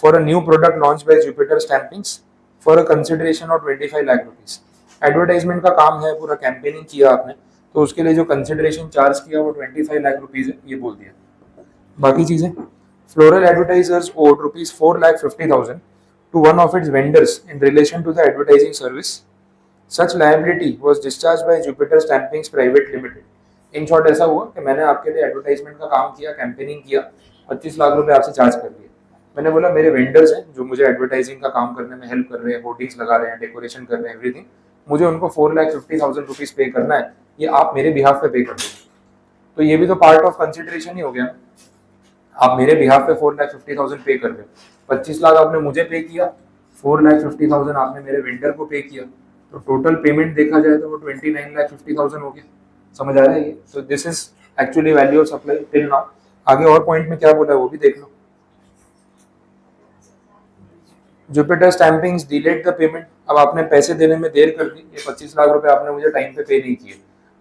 for a new product launch by Jupiter stampings for a consideration of 25 lakh rupees. Advertisement का काम है, पूरा कैंपेनिंग किया आपने, तो उसके लिए जो कंसिडरेशन चार्ज किया वो 25 लाख रुपीज है, ये बोल दिया। बाकी चीजें, floral advertisers owed rupees 4,50,000 to one of its vendors in relation to the advertising service. Such liability was discharged by Jupiter Stampings Private Limited. In short ऐसा हुआ कि मैंने आपके लिए एडवर्टाइजमेंट का काम किया, कैंपेनिंग किया, 25 लाख रुपए आपसे चार्ज कर दिए। मैंने बोला मेरे वेंडर्स हैं जो मुझे एडवर्टाइजिंग का काम करने में हेल्प कर रहे हैं, होर्डिंग्स लगा रहे हैं, डेकोरेशन कर रहे हैं, एवरीथिंग, मुझे उनको 4,50,000 रुपीज पे करना है, ये आप मेरे बिहाफ पे पे कर दो। तो ये भी तो पार्ट ऑफ कंसिडरेशन ही हो गया। आप मेरे बिहाफ पे 4,50,000 पे कर रहे हो, 25 लाख आपने मुझे पे किया, 4,50,000 आपने मेरे वेंडर को पे किया, तो टोटल पेमेंट देखा जाए तो वो 29,50,000 हो गया। समझ आ रहा है ये? तो this is actually value of supply till now. आगे और पॉइंट में क्या बोला है वो भी देख लो। Jupiter stampings delayed the payment. अब आपने पैसे देने में देर कर दी, ये 25 लाख रुपए आपने मुझे टाइम पे नहीं किए,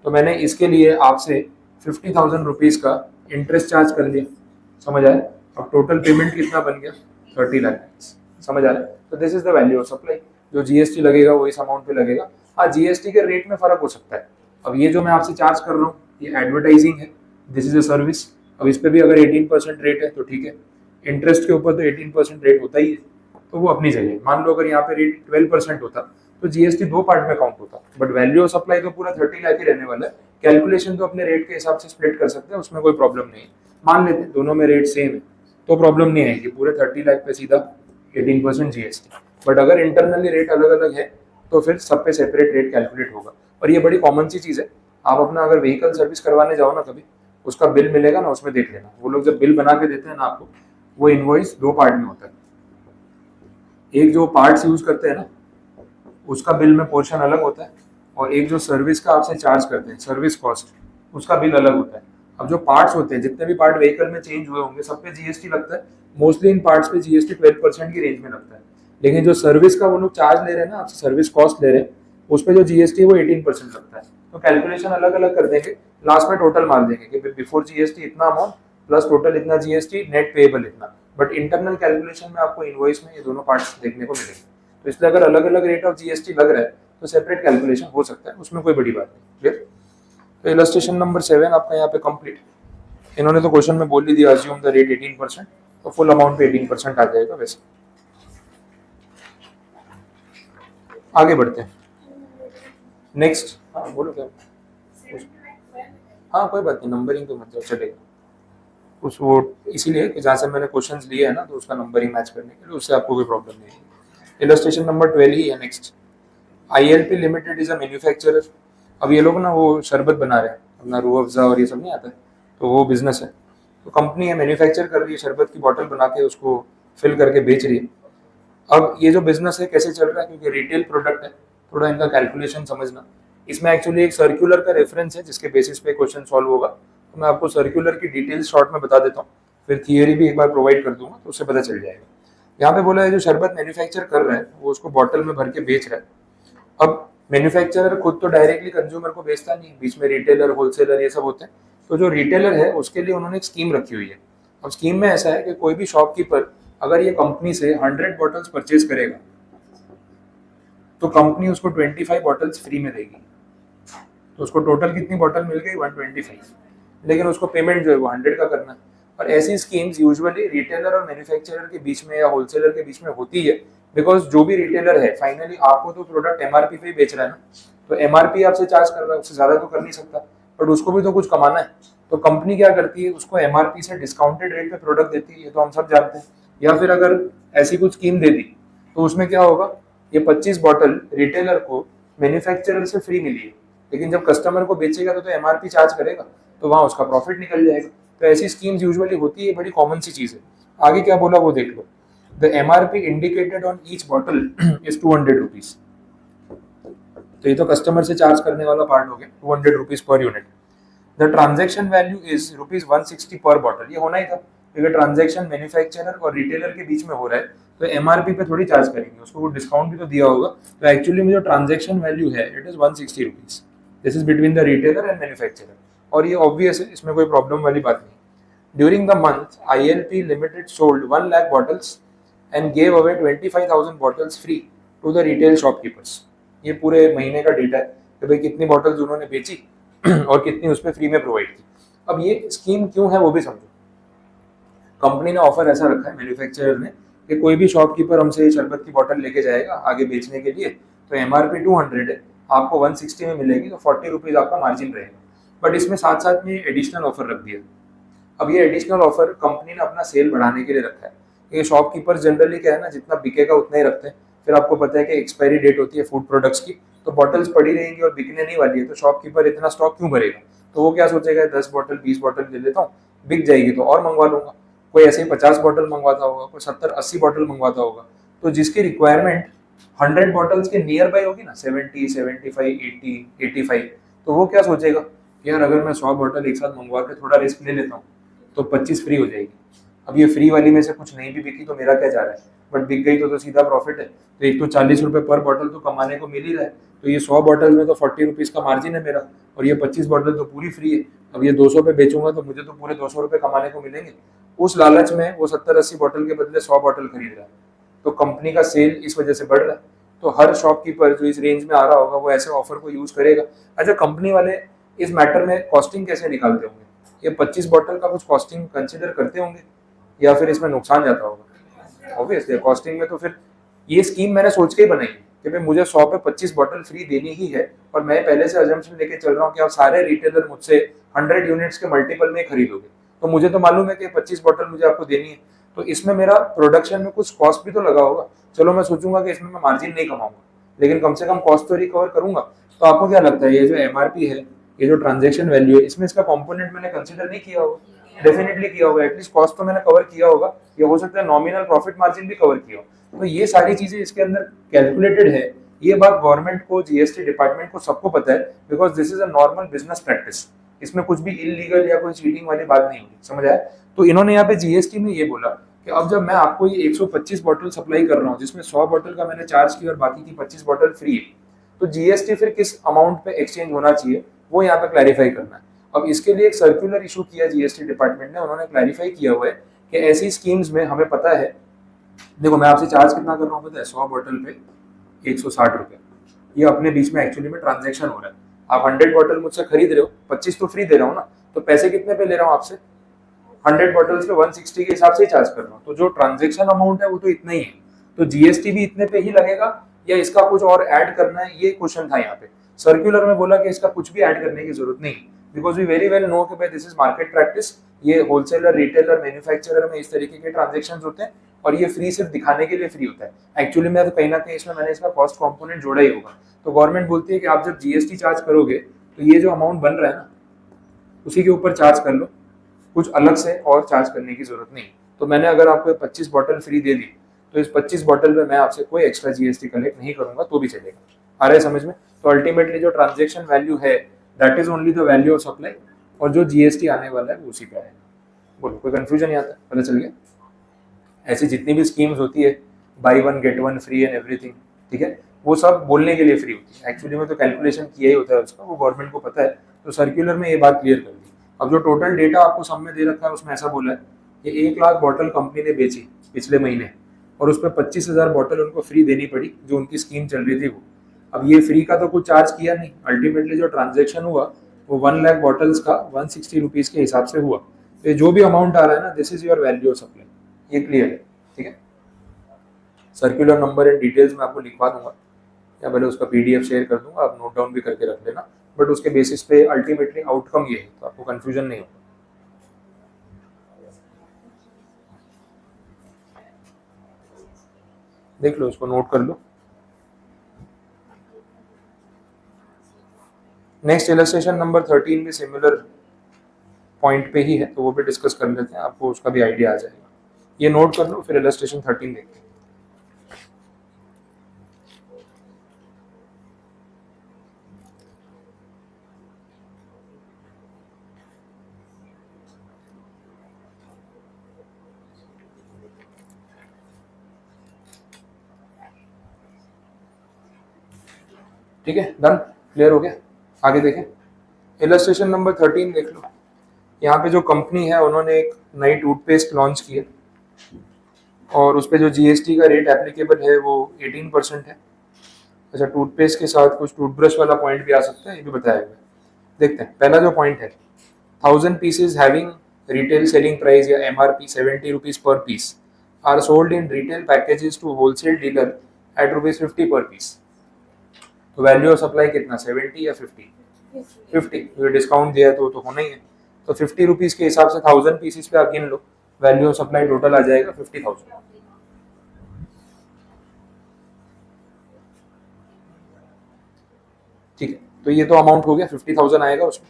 तो मैंने इसके लिए आपसे 50,000 रुपीज का इंटरेस्ट चार्ज कर लिया। समझ आया? अब टोटल पेमेंट कितना बन गया? 30 लाख। समझ आ रहा है? तो this is the value of supply. जो जीएसटी लगेगा वो इस अमाउंट पे लगेगा। हाँ, जीएसटी के रेट में फर्क हो सकता है। अब ये जो मैं आपसे चार्ज कर रहा हूँ ये एडवर्टाइजिंग है, दिस इज अ सर्विस। अब इस पे भी अगर 18% रेट है तो ठीक है, इंटरेस्ट के ऊपर तो 18% रेट होता ही है, तो वो अपनी जगह। मान लो अगर यहाँ पे रेट 12% होता तो जीएसटी दो पार्ट में काउंट होता, बट वैल्यू ऑफ सप्लाई तो पूरा 30 लाख ही रहने वाला है। कैलकुलेशन तो अपने रेट के हिसाब से स्प्लिट कर सकते हैं, उसमें कोई प्रॉब्लम नहीं है। मान लेते हैं दोनों में रेट सेम है तो प्रॉब्लम नहीं आएगी, पूरे 30 लाख पे सीधा 18% जीएसटी। बट अगर इंटरनली रेट अलग अलग है तो फिर सब पे सेपरेट रेट कैलकुलेट होगा। और ये बड़ी कॉमन सी चीज़ है, आप अपना अगर व्हीकल सर्विस करवाने जाओ ना कभी, उसका बिल मिलेगा ना, उसमें देख लेना, वो लोग जब बिल बना के देते हैं ना आपको, वो इनवॉइस दो पार्ट में होता है। एक जो पार्ट्स यूज करते हैं ना उसका बिल में पोर्शन अलग होता है, और एक जो सर्विस का आपसे चार्ज करते हैं सर्विस कॉस्ट, उसका बिल अलग होता है। अब जो पार्ट्स होते हैं, जितने भी पार्ट व्हीकल में चेंज हुए होंगे सब पे जीएसटी लगता है। मोस्टली इन पार्ट्स पे जीएसटी 12% की रेंज में लगता है। लेकिन जो सर्विस का वो लोग चार्ज ले रहे हैं ना आपसे, सर्विस कॉस्ट ले रहे हैं, उस पर जो जीएसटी है वो 18% लगता है। तो कैलकुलेशन अलग अलग कर देंगे, लास्ट में टोटल मार देंगे कि बिफोर जीएसटी इतना अमाउंट प्लस टोटल इतना जीएसटी, नेट पेएबल इतना। बट इंटरनल कैलकुलेशन में आपको इनवॉइस में ये दोनों पार्ट्स देखने को मिलेंगे। तो इसलिए अगर अलग अलग रेट ऑफ जीएसटी लग रहा है तो सेपरेट कैलकुलेशन हो सकता है, उसमें कोई बड़ी बात नहीं। क्लियर? तो इलस्ट्रेशन नंबर 7 आपका यहाँ पे कंप्लीट। इन्होंने तो क्वेश्चन में बोल ही दिया अज्यूम द रेट 18%, तो फुल अमाउंट पे 18% आ जाएगा वैसे। आगे बढ़ते हैं नेक्स्ट। हाँ बोलो क्या? हाँ कोई बात नहीं, नंबरिंग तो मत जाओ, चलेगा उस वो इसीलिए कि जहाँ से मैंने क्वेश्चंस लिए है ना तो उसका नंबरिंग मैच करने के लिए, उससे आपको कोई प्रॉब्लम नहीं है। इलस्ट्रेशन नंबर 12 ही है next. ILP limited is a manufacturer. अब ये लोग ना वो शरबत बना रहे हैं, अपना रूह अफ़ज़ा और ये सब नहीं आता है, तो वो बिजनेस है। तो कंपनी है, मैन्युफैक्चर कर रही है, शरबत की बॉटल बना के उसको फिल करके बेच रही है। अब ये जो बिजनेस है कैसे चल रहा है, क्योंकि रिटेल प्रोडक्ट है, थोड़ा इनका कैलकुलेशन समझना। इसमें एक्चुअली एक सर्कुलर का रेफरेंस है जिसके बेसिस पे क्वेश्चन सॉल्व होगा। तो मैं आपको सर्कुलर की डिटेल्स शॉर्ट में बता देता हूँ, फिर थियरी भी एक बार प्रोवाइड कर दूंगा तो उससे पता चल जाएगा। यहाँ पे बोला है जो शरबत मैन्युफैक्चर कर रहा है वो उसको बॉटल में भर के बेच रहा है। अब मैन्युफैक्चरर खुद तो डायरेक्टली कंज्यूमर को बेचता नहीं, बीच में रिटेलर, होलसेलर ये सब होते हैं। तो जो रिटेलर है उसके लिए उन्होंने एक स्कीम रखी हुई है। अब स्कीम में ऐसा है कि कोई भी शॉपकीपर अगर ये कंपनी से 100 बॉटल्स परचेज करेगा तो कंपनी उसको 25 बॉटल्स फ्री में देगी। तो उसको टोटल कितनी बॉटल मिल गई? 125। लेकिन उसको पेमेंट जो है वो 100 का करना है। और ऐसी स्कीम्स यूजुअली रिटेलर और मैन्युफैक्चरर के बीच में या होलसेलर के बीच में होती है, बिकॉज जो भी रिटेलर है फाइनली आपको तो प्रोडक्ट MRP पे ही बेच रहा है ना, तो MRP आपसे चार्ज कर रहा है, उससे ज्यादा तो कर नहीं सकता, बट उसको भी तो कुछ कमाना है। तो कंपनी क्या करती है, उसको MRP से डिस्काउंटेड रेट पे प्रोडक्ट देती है, ये तो हम सब जानते हैं। या फिर अगर ऐसी कुछ स्कीम दे दी तो उसमें क्या होगा, ये 25 बॉटल रिटेलर को मैन्युफैक्चरर से फ्री मिली है, लेकिन जब कस्टमर को बेचेगा तो MRP चार्ज करेगा, तो वहां उसका प्रॉफिट निकल जाएगा। तो ऐसी स्कीम्स यूजुअली होती है, बड़ी कॉमन सी चीज है। आगे क्या बोला वो देख लो। The MRP indicated on each bottle is 200 rupees. तो ये तो कस्टमर से चार्ज करने वाला पार्ट हो गया, 200 rupees per unit. The transaction value is rupees 160 पर बॉटल। ये होना ही था क्योंकि ट्रांजेक्शन मैन्युफैक्चरर और रिटेलर के बीच में हो रहा है, तो MRP पे थोड़ी चार्ज करेंगे, उसको वो डिस्काउंट भी तो दिया होगा। तो एक्चुअली में जो ट्रांजेक्शन वैल्यू है it is 160 rupees. This is between the retailer and manufacturer, और ये ऑब्वियस है, इसमें कोई प्रॉब्लम वाली बात नहीं। During the month ILP limited sold 1 lakh bottles and gave away 25,000 bottles free to the retail shopkeepers. ये पूरे महीने का डेटा है कि भाई कितनी बॉटल्स उन्होंने बेची और कितनी उस पर फ्री में प्रोवाइड की। अब ये स्कीम क्यों है वो भी समझो। कंपनी ने ऑफर ऐसा रखा है मैन्युफैक्चरर ने कि कोई भी शॉपकीपर हमसे शरबत की बॉटल लेके जाएगा आगे बेचने के लिए, तो MRP 200 है, आपको 160 में मिलेगी, तो 40 रुपीज आपका मार्जिन रहेगा। बट इसमें साथ साथ में एडिशनल ऑफर रख दिया। अब ये एडिशनल ऑफर कंपनी ने अपना सेल बढ़ाने के लिए रखा है। ये शॉपकीपर जनरली क्या है ना, जितना बिकेगा उतना ही रखते हैं। फिर आपको पता है कि एक्सपायरी डेट होती है फूड प्रोडक्ट्स की, तो बॉटल्स पड़ी रहेंगी और बिकने नहीं वाली है, तो शॉपकीपर इतना स्टॉक क्यों भरेगा। तो वो क्या सोचेगा, 10 बॉटल 20 बॉटल ले लेता हूँ, बिक जाएगी तो और मंगवा लूंगा। कोई ऐसे ही 50 बॉटल मंगवाता होगा, कोई 70-80 बॉटल मंगवाता होगा। तो जिसकी रिक्वायरमेंट 100 बॉटल्स के नियर बाय होगी ना, 70, 75, 80, 85, तो वो क्या सोचेगा, यार अगर मैं 100 बॉटल एक साथ मंगवा के थोड़ा रिस्क ले लेता हूँ तो 25 फ्री हो जाएगी। अब ये फ्री वाली में से कुछ नहीं भी बिकी तो मेरा क्या जा रहा है, बट बिक गई तो सीधा प्रॉफिट है। तो एक तो 40 रुपए पर बॉटल तो कमाने को मिल ही रहा है, तो ये 100 बॉटल में तो 40 रुपीज का मार्जिन है मेरा, और ये 25 बॉटल तो पूरी फ्री है। अब ये 200 पे बेचूंगा तो मुझे तो पूरे 200 रुपए कमाने को मिलेंगे। उस लालच में वो 70-80 बॉटल के बदले 100 बॉटल खरीद रहा है, तो कंपनी का सेल इस वजह से बढ़ रहा है। तो हर शॉपकीपर जो इस रेंज में आ रहा होगा वो ऐसे ऑफर को यूज करेगा। अच्छा, कंपनी वाले इस मैटर में कॉस्टिंग कैसे निकालते होंगे, ये 25 बॉटल का कुछ कॉस्टिंग कंसिडर करते होंगे या फिर इसमें नुकसान जाता होगा। ऑब्वियसली कॉस्टिंग में तो फिर ये स्कीम मैंने सोच के ही बनाई कि भाई मुझे 100 पे 25 बॉटल फ्री देनी ही है, और मैं पहले से अजम्पशन लेके चल रहा हूँ कि आप सारे रिटेलर मुझसे 100 यूनिट्स के मल्टीपल में खरीदोगे, तो मुझे तो मालूम है कि 25 बॉटल मुझे आपको देनी है, तो इसमें मेरा प्रोडक्शन में कुछ कॉस्ट भी तो लगा होगा। चलो मैं सोचूंगा कि इसमें मैं मार्जिन नहीं कमाऊंगा, लेकिन कम से कम कॉस्ट तो रिकवर करूंगा। तो आपको क्या लगता है, ये जो MRP है, ये जो ट्रांजेक्शन वैल्यू है, इसमें इसका कंपोनेंट मैंने कंसीडर नहीं किया होगा? डेफिनेटली किया होगा, एटलीस्ट कॉस्ट तो मैंने कवर किया होगा, या हो सकता है नॉमिनल प्रॉफिट मार्जिन भी कवर किया हो। तो ये सारी चीजें इसके अंदर कैलकुलेटेड है। ये बात गवर्नमेंट को, GST डिपार्टमेंट को, सबको पता है, because this is a normal business practice. इसमें कुछ भी इलीगल या कोई चीटिंग वाली बात नहीं होगी, समझ आया? तो इन्होंने यहाँ पे GST में ये बोला कि अब जब मैं आपको ये 125 बॉटल सप्लाई कर रहा हूँ, जिसमें 100 बॉटल का मैंने चार्ज किया और बाकी की 25 बॉटल फ्री है, तो जीएसटी फिर किस अमाउंट पे एक्सचेंज होना चाहिए वो यहाँ पे क्लैरिफाई करना है। अब इसके लिए एक सर्कुलर इशू किया जीएसटी डिपार्टमेंट ने, उन्होंने क्लैरिफाई किया हुआ है कि ऐसी स्कीम्स में हमें पता है, देखो मैं आपसे चार्ज कितना कर रहा हूँ पता है, 100 बॉटल पे 160 रुपये, ये अपने बीच में एक्चुअली में ट्रांजेक्शन हो रहा है। आप 100 बॉटल मुझसे खरीद रहे हो, 25 तो फ्री दे रहा हूँ ना, तो पैसे कितने पे ले रहा हूँ आपसे, 100 बॉटल्स पे 160 के हिसाब से ही चार्ज कर रहा हूँ, तो जो ट्रांजेक्शन अमाउंट है वो तो इतना ही है, तो जीएसटी भी इतने पे ही लगेगा या इसका कुछ और ऐड करना है, ये क्वेश्चन था यहाँ पे। सर्कुलर में बोला कि इसका कुछ भी ऐड करने की जरूरत नहीं, because we very well know कि भाई दिस इज मार्केट प्रैक्टिस, ये होलसेलर, रिटेलर, मैन्युफैक्चरर में इस तरीके के ट्रांजेक्शन होते हैं और ये फ्री सिर्फ दिखाने के लिए फ्री होता है। एक्चुअली में तो कहीं ना कहीं इसमें मैंने इसका कॉस्ट कॉम्पोनेंट जोड़ा ही होगा। तो गवर्नमेंट बोलती है कि आप जब जीएसटी चार्ज करोगे तो ये जो अमाउंट बन रहा है ना उसी के ऊपर चार्ज कर लो, कुछ अलग से और चार्ज करने की जरूरत नहीं। तो मैंने अगर आपको 25 बॉटल फ्री दे दी तो इस 25 बॉटल पे मैं आपसे कोई एक्स्ट्रा जीएसटी कलेक्ट नहीं करूंगा तो भी चलेगा। आ रहा है समझ में? तो अल्टीमेटली जो ट्रांजेक्शन वैल्यू है that is only the value of supply, और जो जीएसटी आने वाला है वो उसी पे है। बोलो कोई कंफ्यूजन नहीं आता? पता चल गया? ऐसी जितनी भी स्कीम्स होती है, by one get one free and everything, ठीक है, वो सब बोलने के लिए फ्री होती है, एक्चुअली में तो कैलकुलेशन किया ही होता है उसका, वो गवर्नमेंट को पता है। तो सर्कुलर में ये बात क्लियर कर दी। अब जो टोटल डेटा आपको सब में दे रखा है उसमें ऐसा बोला है कि 1 लाख बॉटल कंपनी ने बेची पिछले महीने और उस पर 25,000 बॉटल उनको फ्री देनी पड़ी, जो उनकी स्कीम चल रही थी वो। अब ये फ्री का तो कुछ चार्ज किया नहीं, अल्टीमेटली जो ट्रांजेक्शन हुआ वो 1 लाख बॉटल्स का 160 रुपीज के हिसाब से हुआ। तो जो भी अमाउंट आ रहा है ना, this is your value of supply, ये क्लियर है? ठीक है, सर्कुलर नंबर एंड डिटेल्स मैं आपको लिखवा दूंगा या भले उसका पीडीएफ शेयर कर दूंगा, आप नोट डाउन भी करके रख लेना, बट उसके बेसिस पे अल्टीमेटली आउटकम ये है, तो आपको कंफ्यूजन नहीं होगा। देख लो, इसको नोट कर लो। नेक्स्ट इलस्ट्रेशन नंबर 13 भी सिमिलर पॉइंट पे ही है, तो वो भी डिस्कस कर लेते हैं, आपको उसका भी आइडिया आ जाएगा। ये नोट कर लो, फिर इलस्ट्रेशन 13 देखते हैं। ठीक है, डन, क्लियर हो गया? आगे देखें, इलस्ट्रेशन नंबर 13 देख लो। यहाँ पे जो कंपनी है उन्होंने एक नई टूथपेस्ट लॉन्च की है और उस पर जो जीएसटी का रेट एप्लीकेबल है वो 18% है। अच्छा, टूथपेस्ट के साथ कुछ टूथब्रश वाला पॉइंट भी आ सकता है, ये भी बताया गया। देखते हैं, पहला जो पॉइंट है, 1000 pieces having retail selling price या MRP 70 rupees per piece are sold in retail packages to wholesale dealer at ₹50 per piece. तो वैल्यू ऑफ सप्लाई कितना, 70 या 50? 50, तो डिस्काउंट दिया है तो होना ही है। तो 50 रुपीज के हिसाब से 1000 पीसेस पे आप गिन लो, वैल्यू ऑफ सप्लाई टोटल आ जाएगा 50,000। ठीक है, तो ये तो अमाउंट हो गया, 50,000 आएगा उसमें।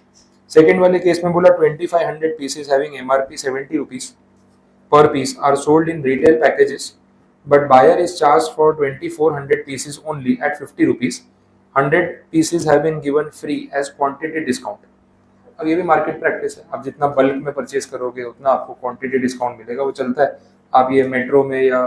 सेकंड वाले केस में बोला 2500 pieces having MRP 70 rupees per piece are sold in retail packages but buyer is charge for 2400 pieces only at 50 rupees. 100 pieces have been given free as quantity discount. अब ये भी मार्केट प्रैक्टिस है, आप जितना bulk में purchase करोगे उतना आपको क्वांटिटी डिस्काउंट मिलेगा, वो चलता है। आप ये मेट्रो में या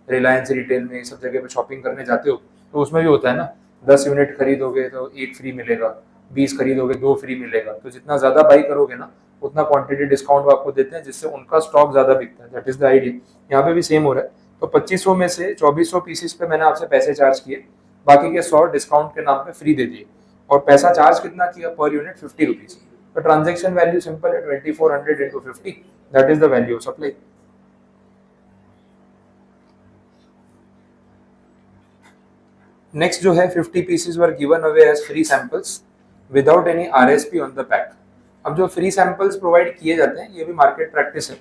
रिलायंस रिटेल में सब जगह पे शॉपिंग करने जाते हो तो उसमें भी होता है ना, 10 यूनिट खरीदोगे तो 1 फ्री मिलेगा, 20 खरीदोगे 2 फ्री मिलेगा। तो जितना ज़्यादा बाई करोगे ना उतना क्वांटिटी डिस्काउंट वो आपको देते हैं, जिससे उनका स्टॉक ज़्यादा बिकता है। That is the idea. यहाँ पे भी सेम हो रहा है। तो 2500 में से 2400 पीसेस पे मैंने आपसे पैसे चार्ज किए, बाकी के 100 डिस्काउंट के नाम पे फ्री दे दिए, और पैसा चार्ज कितना किया पर यूनिट, 50 रुपीज। तो ट्रांजेक्शन वैल्यू सिंपल है, 2400 into 50, that is the value of supply. Next जो है, 50 pieces were given away as free samples without any RSP on the pack. अब जो फ्री सैंपल्स प्रोवाइड किए जाते हैं ये भी मार्केट प्रैक्टिस है।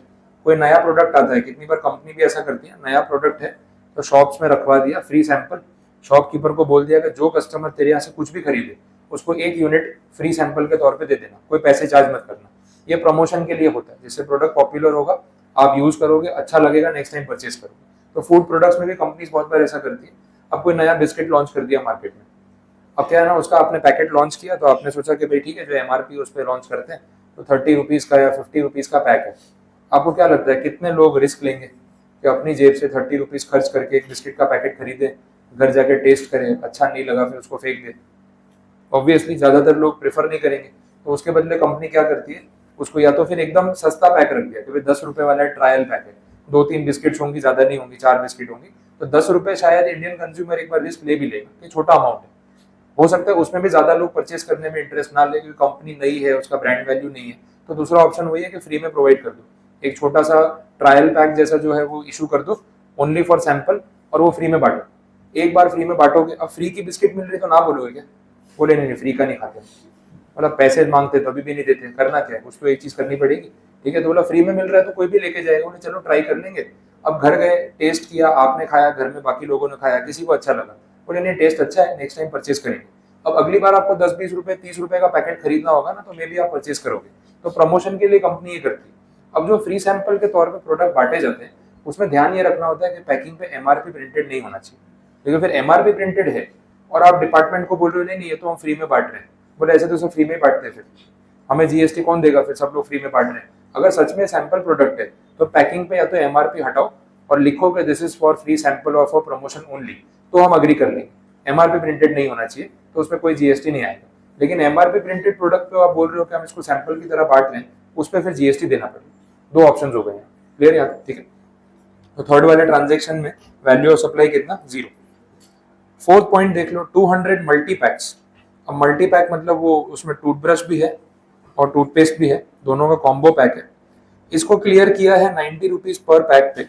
कोई नया प्रोडक्ट आता है, कितनी बार कंपनी भी ऐसा करती है, नया प्रोडक्ट है तो शॉप्स में रखवा दिया फ्री सैंपल, शॉपकीपर को बोल दिया कि जो कस्टमर तेरे यहाँ से कुछ भी खरीदे उसको 1 यूनिट फ्री सैंपल के तौर पे दे देना, कोई पैसे चार्ज मत करना। ये प्रमोशन के लिए होता है, जिससे प्रोडक्ट पॉपुलर होगा, आप यूज करोगे, अच्छा लगेगा, नेक्स्ट टाइम परचेज करोगे। तो फूड प्रोडक्ट्स में भी कंपनीज बहुत बार ऐसा करती है। अब कोई नया बिस्किट लॉन्च कर दिया मार्केट में, अब क्या है ना, उसका आपने पैकेट लॉन्च किया तो आपने सोचा कि भाई ठीक है, जो एमआरपी उस पर लॉन्च करते हैं तो 30 रुपीज का या 50 रुपीज का पैक है। आपको क्या लगता है कितने लोग रिस्क लेंगे कि अपनी जेब से 30 रुपीज खर्च करके एक बिस्किट का पैकेट खरीदे घर जाके टेस्ट करे, अच्छा नहीं लगा फिर उसको फेंक दे। ऑब्वियसली ज़्यादातर लोग प्रेफर नहीं करेंगे, तो उसके बदले कंपनी क्या करती है, उसको या तो फिर एकदम सस्ता पैक रख दिया कि भाई 10 रुपये वाला ट्रायल पैक है, 2-3 बिस्किट्स होंगी, ज़्यादा नहीं होंगी, 4 बिस्किट होंगी, तो 10 रुपये शायद इंडियन कंज्यूमर एक बार रिस्क ले भी लेगा कि छोटा अमाउंट है। हो सकता है उसमें भी ज़्यादा लोग परचेस करने में इंटरेस्ट ना ले, क्योंकि कंपनी नई है, उसका ब्रांड वैल्यू नहीं है। तो दूसरा ऑप्शन वही है कि फ्री में प्रोवाइड कर दो, एक छोटा सा ट्रायल पैक जैसा जो है वो इशू कर दो, ओनली फॉर सैंपल, और वो फ्री में बांटो। एक बार फ्री में बांटोगे, अब फ्री की बिस्किट मिल रही तो ना बोलोगे क्या, बोले नहीं फ्री का नहीं खाते, मतलब पैसे मांगते तभी भी नहीं देते, करना क्या है, कुछ तो एक चीज करनी पड़ेगी। ठीक है, तो बोला फ्री में मिल रहा है तो कोई भी लेके जाएगा, बोले चलो ट्राई कर लेंगे। अब घर गए, टेस्ट किया, आपने खाया, घर में बाकी लोगों ने खाया, किसी को अच्छा लगा, बोले नहीं टेस्ट अच्छा है, नेक्स्ट टाइम परचेस करेंगे। अब अगली बार आपको 10-20 रुपए 30 रुपए का पैकेट खरीदना होगा ना, तो मे भी आप परचेस करोगे। तो प्रमोशन के लिए कंपनी ये करती है। अब जो फ्री सैंपल के तौर पर प्रोडक्ट बांटे जाते हैं, उसमें ध्यान ये रखना होता है कि पैकिंग पे एमआरपी प्रिंटेड नहीं होना चाहिए, क्योंकि फिर एमआरपी प्रिंटेड है और आप डिपार्टमेंट को बोल रहे हो नहीं ये तो हम फ्री में बांट रहे हैं, बोले ऐसे तो सब फ्री में बांटते हैं, फिर हमें जीएसटी कौन देगा, फिर सब लोग फ्री में बांट रहे हैं। अगर सच में सैंपल प्रोडक्ट है तो पैकिंग पे या तो एमआरपी हटाओ और लिखो कि this is for free sample और फॉर प्रमोशन ओनली, तो हम अग्री कर लेंगे। एमआरपी प्रिंटेड नहीं होना चाहिए, तो उसमें कोई जीएसटी नहीं आएगा। लेकिन एमआरपी प्रिंटेड प्रोडक्ट पे आप बोल रहे हो कि हम इसको सैंपल की तरह बांट लें, उस पर फिर जीएसटी देना पड़ेगा। दो ऑप्शन हो गए हैं, क्लियर यार, ठीक है। तो थर्ड वाले ट्रांजेक्शन में वैल्यू ऑफ सप्लाई कितना, 0। फोर्थ पॉइंट देख लो, 200 मल्टी पैक्स। अब मल्टी पैक मतलब वो उसमें टूथब्रश भी है और टूथपेस्ट भी है, दोनों का कॉम्बो पैक है। इसको क्लियर किया है 90 रुपीज पर पैक पे,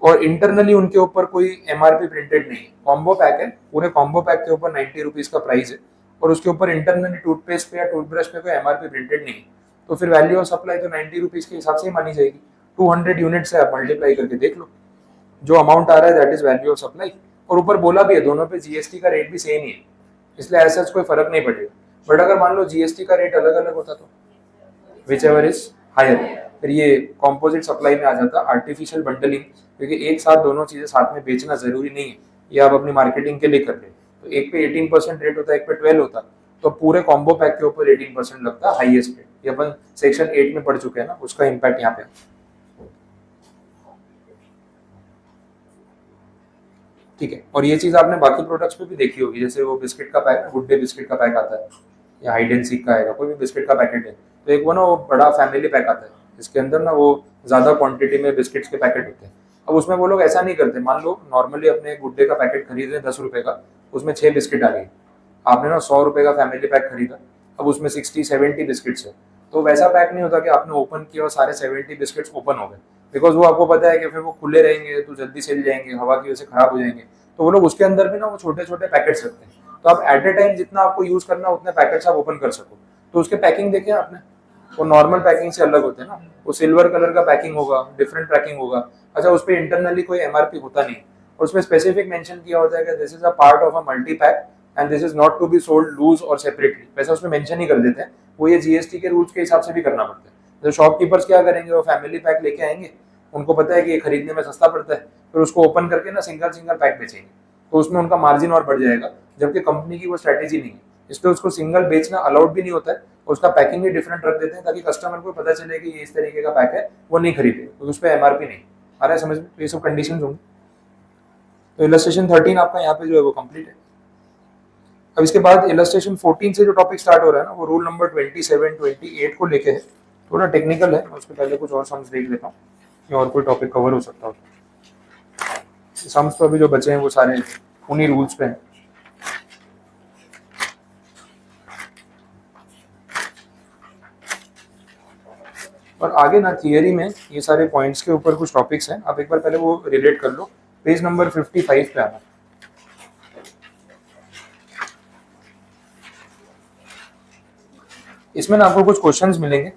और इंटरनली उनके ऊपर कोई एमआरपी प्रिंटेड नहीं है, कॉम्बो पैक है, पूरे कॉम्बो पैक के ऊपर 90 रुपीज का प्राइस है, और उसके ऊपर इंटरनली टूथपेस्ट पे या टूथब्रश पे कोई एमआरपी प्रिंटेड नहीं है। तो फिर वैल्यू ऑफ सप्लाई तो 90 रुपीज के हिसाब से ही मानी जाएगी। 200 यूनिट से आप मल्टीप्लाई करके देख लो, जो अमाउंट आ रहा है that is value of supply. और ऊपर बोला भी है दोनों पे जीएसटी का रेट भी सेम ही है, इसलिए ऐसा कोई फर्क नहीं पड़ेगा। बट अगर मान लो जीएसटी का रेट अलग अलग होता तो विच एवर इज हायर, फिर ये कॉम्पोजिट सप्लाई में आ जाता, आर्टिफिशियल बंडलिंग, क्योंकि एक साथ दोनों चीजें साथ में बेचना जरूरी नहीं है, ये आप अपनी मार्केटिंग के लिए कर ले। तो एक पे 18% रेट होता है, एक पे 12 होता, तो पूरे कॉम्बो पैक के ऊपर 18% लगता है हाईएस्ट रेट। ये अपन सेक्शन 8 में पढ़ चुके हैं ना, उसका इम्पैक्ट यहाँ पे। ठीक है, और ये चीज आपने बाकी प्रोडक्ट्स पे भी देखी होगी, जैसे वो बिस्किट का पैक, गुड डे बिस्किट का पैक आता है, या हाइड एंड सीक का आएगा, कोई भी बिस्किट का पैकेट है, तो एक वो ना वो बड़ा फैमिली पैक आता है, इसके अंदर ना वो ज्यादा क्वांटिटी में बिस्किट्स के पैकेट होते हैं। अब उसमें वो लोग ऐसा नहीं करते, मान लो नॉर्मली अपने गुड डे का पैकेट खरीद रहे 10 रुपए का, उसमें 6 बिस्किट आ गई, आपने ना 100 रुपए का फैमिली पैक खरीदा, अब उसमें 60-70 बिस्किट्स है, तो वैसा पैक नहीं होता कि आपने ओपन किया और सारे 70 बिस्किट्स ओपन हो गए, बिकॉज वो आपको पता है कि फिर वो खुले रहेंगे तो जल्दी सेल जाएंगे, हवा की वजह से खराब हो जाएंगे, तो वो लोग उसके अंदर भी ना वो छोटे छोटे पैकेट्स रखते हैं, तो आप एट ए टाइम जितना आपको यूज करना उतने पैकेट्स आप ओपन कर सको। तो उसके पैकिंग देखे आपने, वो नॉर्मल पैकिंग से अलग होते हैं ना, वो सिल्वर कलर का पैकिंग होगा, डिफरेंट पैकिंग होगा। अच्छा, उस पर इंटरनली कोई एमआरपी होता नहीं, और उसमें स्पेसिफिक मेंशन किया होता है कि this is a part of a multi pack and this is not to be sold loose और सेपरेटली, वैसा उसमें मेंशन ही कर देते हैं। वो ये जीएसटी के रूल्स के हिसाब से भी करना पड़ता है। तो शॉपकीपर्स क्या करेंगे, वो फैमिली पैक लेके आएंगे, उनको पता है कि ये खरीदने में सस्ता पड़ता है, फिर उसको ओपन करके ना सिंगल सिंगल पैक बेचेंगे, तो उसमें उनका मार्जिन और बढ़ जाएगा, जबकि कंपनी की वो स्ट्रेटेजी नहीं है, इसलिए उसको सिंगल बेचना अलाउड भी नहीं होता है, और उसका पैकिंग भी डिफरेंट रख देते हैं ताकि कस्टमर को पता चले कि ये इस तरीके का पैक है, वो नहीं खरीदे, तो उस पर एमआरपी नहीं आ रहा है समझ में। तो ये सब कंडीशन होंगे। तो इलस्ट्रेशन 13 आपका यहाँ पे जो है वो कंप्लीट है। अब इसके बाद इलस्ट्रेशन 14 से जो टॉपिक स्टार्ट हो रहा है ना, वो रूल नंबर 27-28 को लेके है, थोड़ा टेक्निकल है, उसके पहले कुछ और सम्स देख लेता हूँ कि और कोई टॉपिक कवर हो सकता हो। सम्स तो अभी जो बचे हैं वो सारे उन्हीं रूल्स पे हैं। और आगे ना थियरी में ये सारे पॉइंट्स के ऊपर कुछ टॉपिक्स हैं, आप एक बार पहले वो रिलेट कर लो। पेज नंबर 55 पे आना। इसमें ना आपको कुछ क्वेश्चंस मिलेंगे,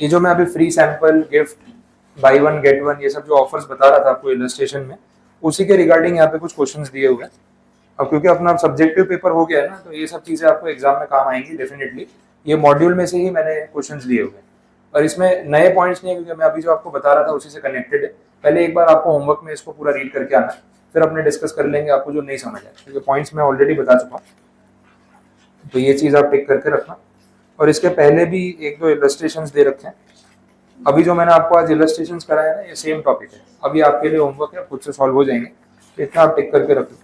ये जो मैं अभी free sample, gift, by one get one, ये सब जो ऑफर्स बता रहा था आपको इलस्ट्रेशन में, उसी के रिगार्डिंग यहाँ पे कुछ क्वेश्चंस दिए हुए हैं। अब क्योंकि अपना सब्जेक्टिव पेपर हो गया है ना, तो ये सब चीजें आपको एग्जाम में काम आएंगी डेफिनेटली। ये मॉड्यूल में से ही मैंने क्वेश्चंस दिए हुए हैं, और इसमें नए पॉइंट्स नहीं है, क्योंकि मैं अभी जो आपको बता रहा था उसी से कनेक्टेड है। पहले एक बार आपको होमवर्क में इसको पूरा रीड करके आना, फिर अपने डिस्कस कर लेंगे आपको जो नहीं समझ आए, क्योंकि पॉइंट्स मैं ऑलरेडी बता चुका हूँ। तो ये चीज आप टिक करके रखना। और इसके पहले भी 1-2 इलस्ट्रेशंस दे रखे हैं। अभी जो मैंने आपको आज इलस्ट्रेशंस कराया ना, ये सेम टॉपिक है, अभी आपके लिए होमवर्क है, खुद से सॉल्व हो जाएंगे। इतना आप टिक करके रख लो।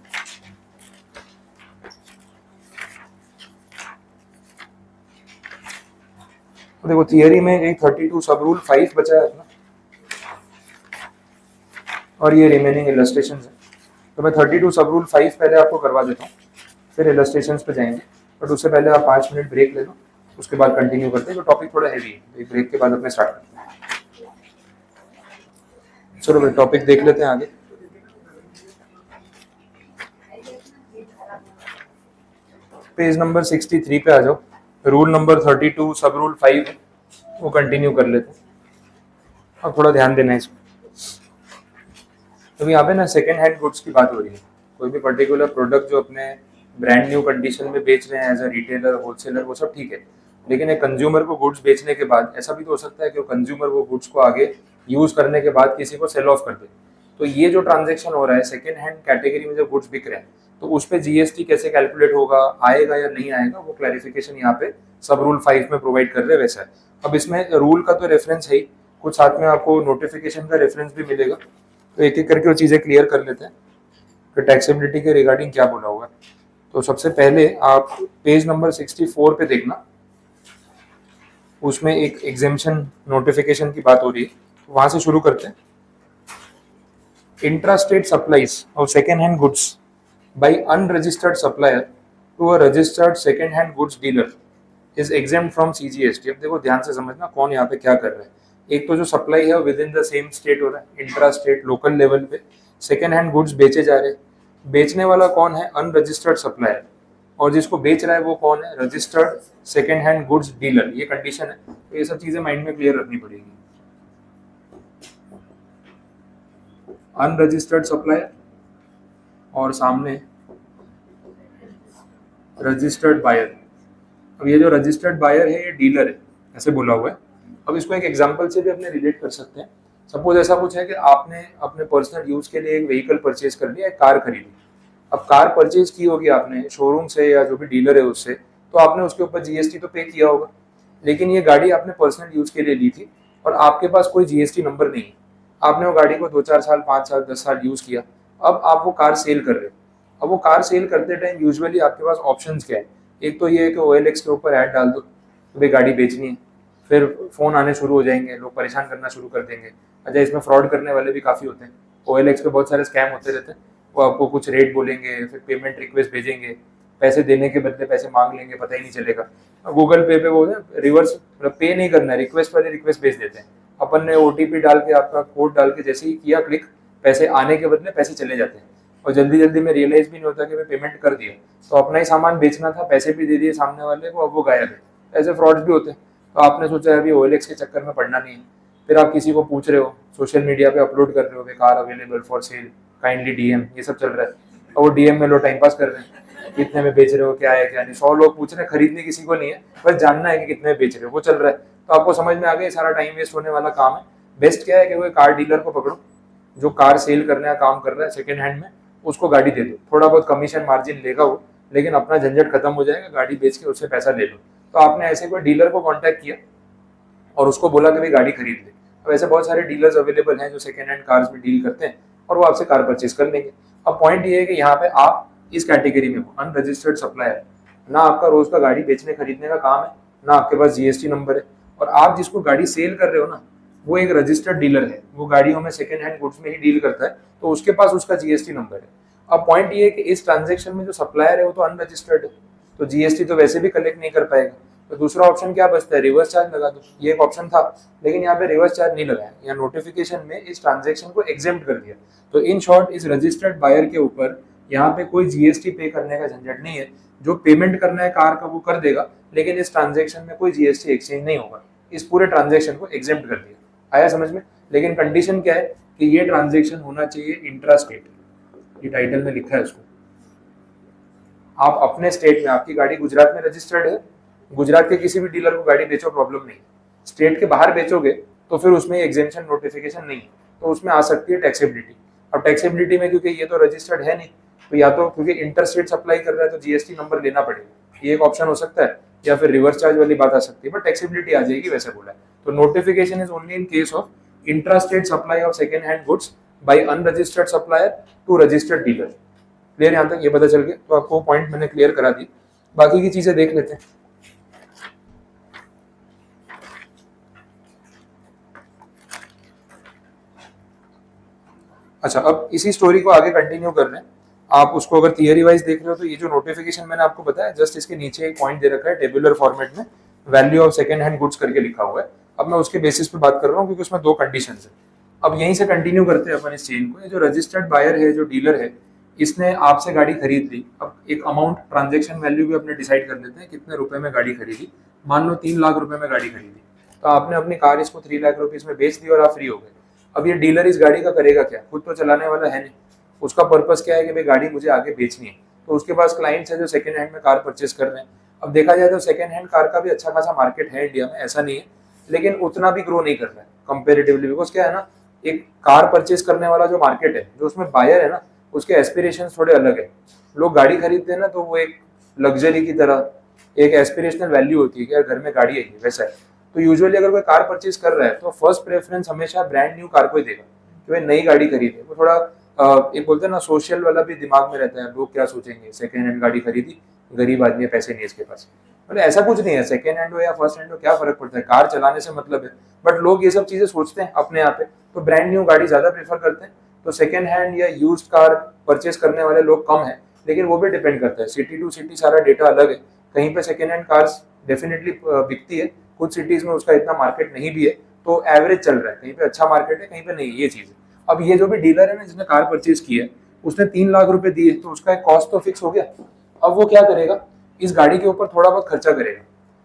तो देखो थियरी में एक 32 सब रूल 5 बचा है अपना, और ये रिमेनिंग इलस्ट्रेशंस है। तो मैं 32 सब रूल 5 पहले आपको करवा देता हूँ, फिर इलस्ट्रेशंस पे जाएंगे। बट उससे पहले आप 5 मिनट ब्रेक ले लो, उसके बाद कंटिन्यू करते हैं। तो टॉपिक थोड़ा हैवी है, एक ब्रेक के बाद अपने स्टार्ट करते हैं। चलो भाई टॉपिक देख लेते हैं आगे। पेज नंबर 63 पे आ जाओ। रूल नंबर 32 सब रूल 5 है, वो कंटिन्यू कर लेते हैं। अब थोड़ा ध्यान देना है इसमें। तो यहाँ पे ना सेकेंड हैंड गुड्स की बात हो रही है। कोई भी पर्टिकुलर प्रोडक्ट जो अपने ब्रांड न्यू कंडीशन में बेच रहे हैं एज अ रिटेलर, होलसेलर, वो सब ठीक है। लेकिन एक कंज्यूमर को गुड्स बेचने के बाद ऐसा भी तो हो सकता है कि वो कंज्यूमर वो गुड्स को आगे यूज करने के बाद किसी को सेल ऑफ कर दे। तो ये जो ट्रांजेक्शन हो रहा है सेकेंड हैंड कैटेगरी में, जो गुड्स बिक रहे हैं, तो उस पर जीएसटी कैसे कैलकुलेट होगा, आएगा या नहीं आएगा, वो क्लैरिफिकेशन यहाँ पे सब रूल 5 में प्रोवाइड कर रहे हैं। वैसा है। अब इसमें रूल का तो रेफरेंस है ही, कुछ साथ में आपको नोटिफिकेशन का रेफरेंस भी मिलेगा। तो एक एक करके वो चीज़ें क्लियर कर लेते हैं कि टैक्सेबिलिटी के रिगार्डिंग क्या बोला होगा। तो सबसे पहले आप पेज नंबर 64 पे देखना, उसमें एक एग्जेम्पशन नोटिफिकेशन की बात हो रही है। तो वहां से शुरू करते हैं। Intrastate supplies of second hand goods by unregistered supplier to a registered second hand goods dealer is exempt from CGST. अब देखो ध्यान से समझना कौन यहाँ पे क्या कर रहा है। एक तो जो सप्लाई है with in the same state हो रहा है, इंट्रा स्टेट लोकल लेवल पे सेकेंड हैंड गुड्स बेचे जा रहे हैं। बेचने वाला कौन है? Unregistered supplier. और जिसको बेच रहा है वो कौन है? Registered second hand goods dealer. ये कंडीशन है। तो ये सब चीजें माइंड में क्लियर रखनी पड़ेगी। अनरजिस्टर्ड सप्लायर और सामने रजिस्टर्ड बायर। अब ये जो रजिस्टर्ड बायर है ये डीलर है, ऐसे बोला हुआ है। अब इसको एक एग्जांपल से भी अपने रिलेट कर सकते हैं। सपोज ऐसा कुछ है कि आपने अपने पर्सनल यूज के लिए एक व्हीकल परचेज कर लिया, एक कार खरीदी। अब कार परचेज की होगी आपने शोरूम से या जो भी डीलर है उससे, तो आपने उसके ऊपर जीएसटी तो पे किया होगा। लेकिन ये गाड़ी आपने पर्सनल यूज के लिए ली थी और आपके पास कोई जीएसटी नंबर नहीं है। आपने वो गाड़ी को 2-4 साल, 5 साल, 10 साल यूज किया। अब आप वो कार सेल कर रहे हो। अब वो कार सेल करते टाइम यूजुअली आपके पास ऑप्शंस क्या है? एक तो ये है कि OLX के ऊपर ऐड डाल दो तो भाई गाड़ी बेचनी है, फिर फोन आने शुरू हो जाएंगे, लोग परेशान करना शुरू कर देंगे। अच्छा, इसमें फ्रॉड करने वाले भी काफ़ी होते हैं। OLX पे बहुत सारे स्कैम होते रहते हैं। वो आपको कुछ रेट बोलेंगे, फिर पेमेंट रिक्वेस्ट भेजेंगे, पैसे देने के बदले पैसे मांग लेंगे, पता ही नहीं चलेगा। गूगल पे पे वो रिवर्स, मतलब पे नहीं करना है, रिक्वेस्ट वाले रिक्वेस्ट भेज देते हैं। अपन ने OTP डाल के, आपका कोड डाल के जैसे ही किया क्लिक, पैसे आने के बदले पैसे चले जाते हैं। और जल्दी जल्दी में रियलाइज भी नहीं होता कि मैं पेमेंट कर दिया। तो अपना ही सामान बेचना था, पैसे भी दे दिए सामने वाले को, अब वो गायब है। ऐसे फ्रॉड्स भी होते हैं। तो आपने सोचा अभी OLX के चक्कर में पड़ना नहीं है। फिर आप किसी को पूछ रहे हो, सोशल मीडिया पे अपलोड कर रहे हो, car available for sale, kindly DM, ये सब चल रहा है। और वो DM में लोग टाइम पास कर रहे हैं, कितने में बेच रहे हो, क्या है क्या नहीं। 100 लोग पूछ रहे हैं, खरीदने किसी को नहीं है, बस जानना है कि कितने में बेच रहे हो, वो चल रहा है। तो आपको समझ में आ गया सारा टाइम वेस्ट होने वाला काम है। बेस्ट क्या है कि वो कार डीलर को पकड़ो जो कार सेल करने का काम कर रहा है सेकेंड हैंड में, उसको गाड़ी दे दो। थोड़ा बहुत कमीशन मार्जिन लेगा वो, लेकिन अपना झंझट खत्म हो जाएगा, गाड़ी बेच के उससे पैसा ले लो। तो आपने ऐसे कोई डीलर को कांटेक्ट किया और उसको बोला कि भाई गाड़ी खरीद ले। अब ऐसे बहुत सारे डीलर्स अवेलेबल हैं जो सेकेंड हैंड कार्स में डील करते हैं और वो आपसे कार परचेज कर लेंगे। अब पॉइंट ये है कि यहाँ पे आप इस कैटेगरी में हो, अनरजिस्टर्ड सप्लायर। ना आपका रोज का गाड़ी बेचने खरीदने का काम है, ना आपके पास जीएसटी नंबर है, और आप जिसको गाड़ी सेल कर रहे हो ना, वो एक रजिस्टर्ड डीलर है, वो गाड़ियों में सेकेंड हैंड गुड्स में ही डील करता है, तो उसके पास उसका जीएसटी नंबर है। अब पॉइंट ये है कि इस ट्रांजेक्शन में जो सप्लायर है वो तो अनरजिस्टर्ड है, तो जीएसटी तो वैसे भी कलेक्ट नहीं कर पाएगा। तो दूसरा ऑप्शन क्या बचता है? रिवर्स चार्ज लगा दो। ये एक ऑप्शन था, लेकिन यहाँ पे रिवर्स चार्ज नहीं लगाया, यहाँ नोटिफिकेशन में इस ट्रांजेक्शन को एग्जेम्प्ट कर दिया। तो इन शॉर्ट इस रजिस्टर्ड बायर के ऊपर यहाँ पे कोई जीएसटी पे करने का झंझट नहीं है। जो पेमेंट करना है कार का वो कर देगा, लेकिन इस ट्रांजेक्शन में कोई जीएसटी एक्सचेंज नहीं होगा। इस पूरे ट्रांजेक्शन को एग्जेम्प्ट कर दिया। आया समझ में? लेकिन कंडीशन क्या है कि ये ट्रांजेक्शन होना चाहिए इंट्रा स्टेट। ये टाइटल में लिखा है उसको। आप अपने स्टेट में, आपकी गाड़ी गुजरात में रजिस्टर्ड है, गुजरात के किसी भी डीलर को गाड़ी बेचो, प्रॉब्लम नहीं। स्टेट के बाहर बेचोगे तो फिर उसमें एग्जेम्पशन नोटिफिकेशन नहीं है, तो उसमें आ सकती है टैक्सेबिलिटी। अब टैक्सेबिलिटी में क्योंकि ये तो रजिस्टर्ड है नहीं, तो या तो क्योंकि इंटर स्टेट सप्लाई कर रहा है तो जीएसटी नंबर लेना पड़ेगा, ये एक ऑप्शन हो सकता है, या फिर रिवर्स चार्ज वाली बात आ सकती है, बट टैक्सेबिलिटी आ जाएगी वैसे बोला है। तो notification is only in case of intra state supply of second hand goods by unregistered supplier to registered dealer. Clear यहाँ तक? ये पता चल गया? तो आपको पॉइंट मैंने क्लियर करा दी, बाकी की चीजें देख लेते हैं। अच्छा, अब इसी स्टोरी को आगे कंटिन्यू कर रहे हैं। आप उसको अगर थियरी वाइज देख रहे हो तो ये जो नोटिफिकेशन मैंने आपको बताया, जस्ट इसके नीचे एक पॉइंट दे रखा है टेबुलर फॉर्मेट में, value of second hand goods करके लिखा हुआ है। अब मैं उसके बेसिस पे बात कर रहा हूँ क्योंकि उसमें दो कंडीशंस है। अब यहीं से कंटिन्यू करते हैं अपन इस चेन को। ये जो रजिस्टर्ड बायर है, जो डीलर है, इसने आपसे गाड़ी खरीद ली। अब एक अमाउंट, ट्रांजेक्शन वैल्यू भी अपने डिसाइड कर लेते हैं, कितने रुपए में गाड़ी खरीदी। मान लो 3 लाख रुपए में गाड़ी खरीदी, तो आपने अपनी कार इसको 3 लाख रुपीज में बेच दी और आप फ्री हो गए। अब ये डीलर इस गाड़ी का करेगा क्या? खुद तो चलाने वाला है नहीं। उसका पर्पस क्या है कि भाई गाड़ी मुझे आगे बेचनी है। तो उसके पास क्लाइंट्स है जो सेकंड हैंड में कार परचेस कर रहे हैं। अब देखा जाए तो सेकंड हैंड कार का भी अच्छा खासा मार्केट है इंडिया में, ऐसा नहीं है, लेकिन उतना भी ग्रो नहीं कर रहा है कंपेरेटिवली। बिकॉज क्या है ना, एक कार परचेस करने वाला जो मार्केट है, जो उसमें बायर है ना, उसके एस्पिरेशंस थोड़े अलग है। लोग गाड़ी खरीदते हैं ना तो वो एक लग्जरी की तरह, एक एस्पिरेशनल वैल्यू होती है कि यार घर में गाड़ी है, वैसा है। तो यूजुअली अगर कोई कार परचेज कर रहा है तो फर्स्ट प्रेफरेंस हमेशा ब्रांड न्यू कार को ही देगा कि भाई नई गाड़ी खरीदे। वो थोड़ा एक बोलते हैं ना, सोशल वाला भी दिमाग में रहता है, लोग क्या सोचेंगे, सेकंड हैंड गाड़ी खरीदी, गरीब आदमी है, पैसे नहीं है इसके पास। मतलब ऐसा कुछ नहीं है, सेकंड हैंड हो या फर्स्ट हैंड हो क्या फर्क पड़ता है, कार चलाने से मतलब है। बट लोग ये सब चीजें सोचते हैं अपने आप पे, तो ब्रांड न्यू गाड़ी ज्यादा प्रेफर करते हैं। तो सेकंड हैंड या यूज्ड कार परचेस करने वाले लोग कम है, लेकिन वो भी डिपेंड करता है, सिटी टू सिटी सारा डेटा अलग है। कहीं पे सेकंड हैंड कार्स डेफिनेटली बिकती है, कुछ सिटीज में उसका इतना मार्केट नहीं भी है, तो एवरेज चल रहा है, कहीं पे अच्छा मार्केट है, कहीं पे नहीं, ये चीज है। अब ये जो भी डीलर है ना, जिसने कार परचेज की है, उसने 3 लाख रुपए दिए, तो उसका एक कॉस्ट तो फिक्स हो गया। अब वो क्या करेगा, इस गाड़ी के ऊपर थोड़ा बहुत खर्चा करेगा।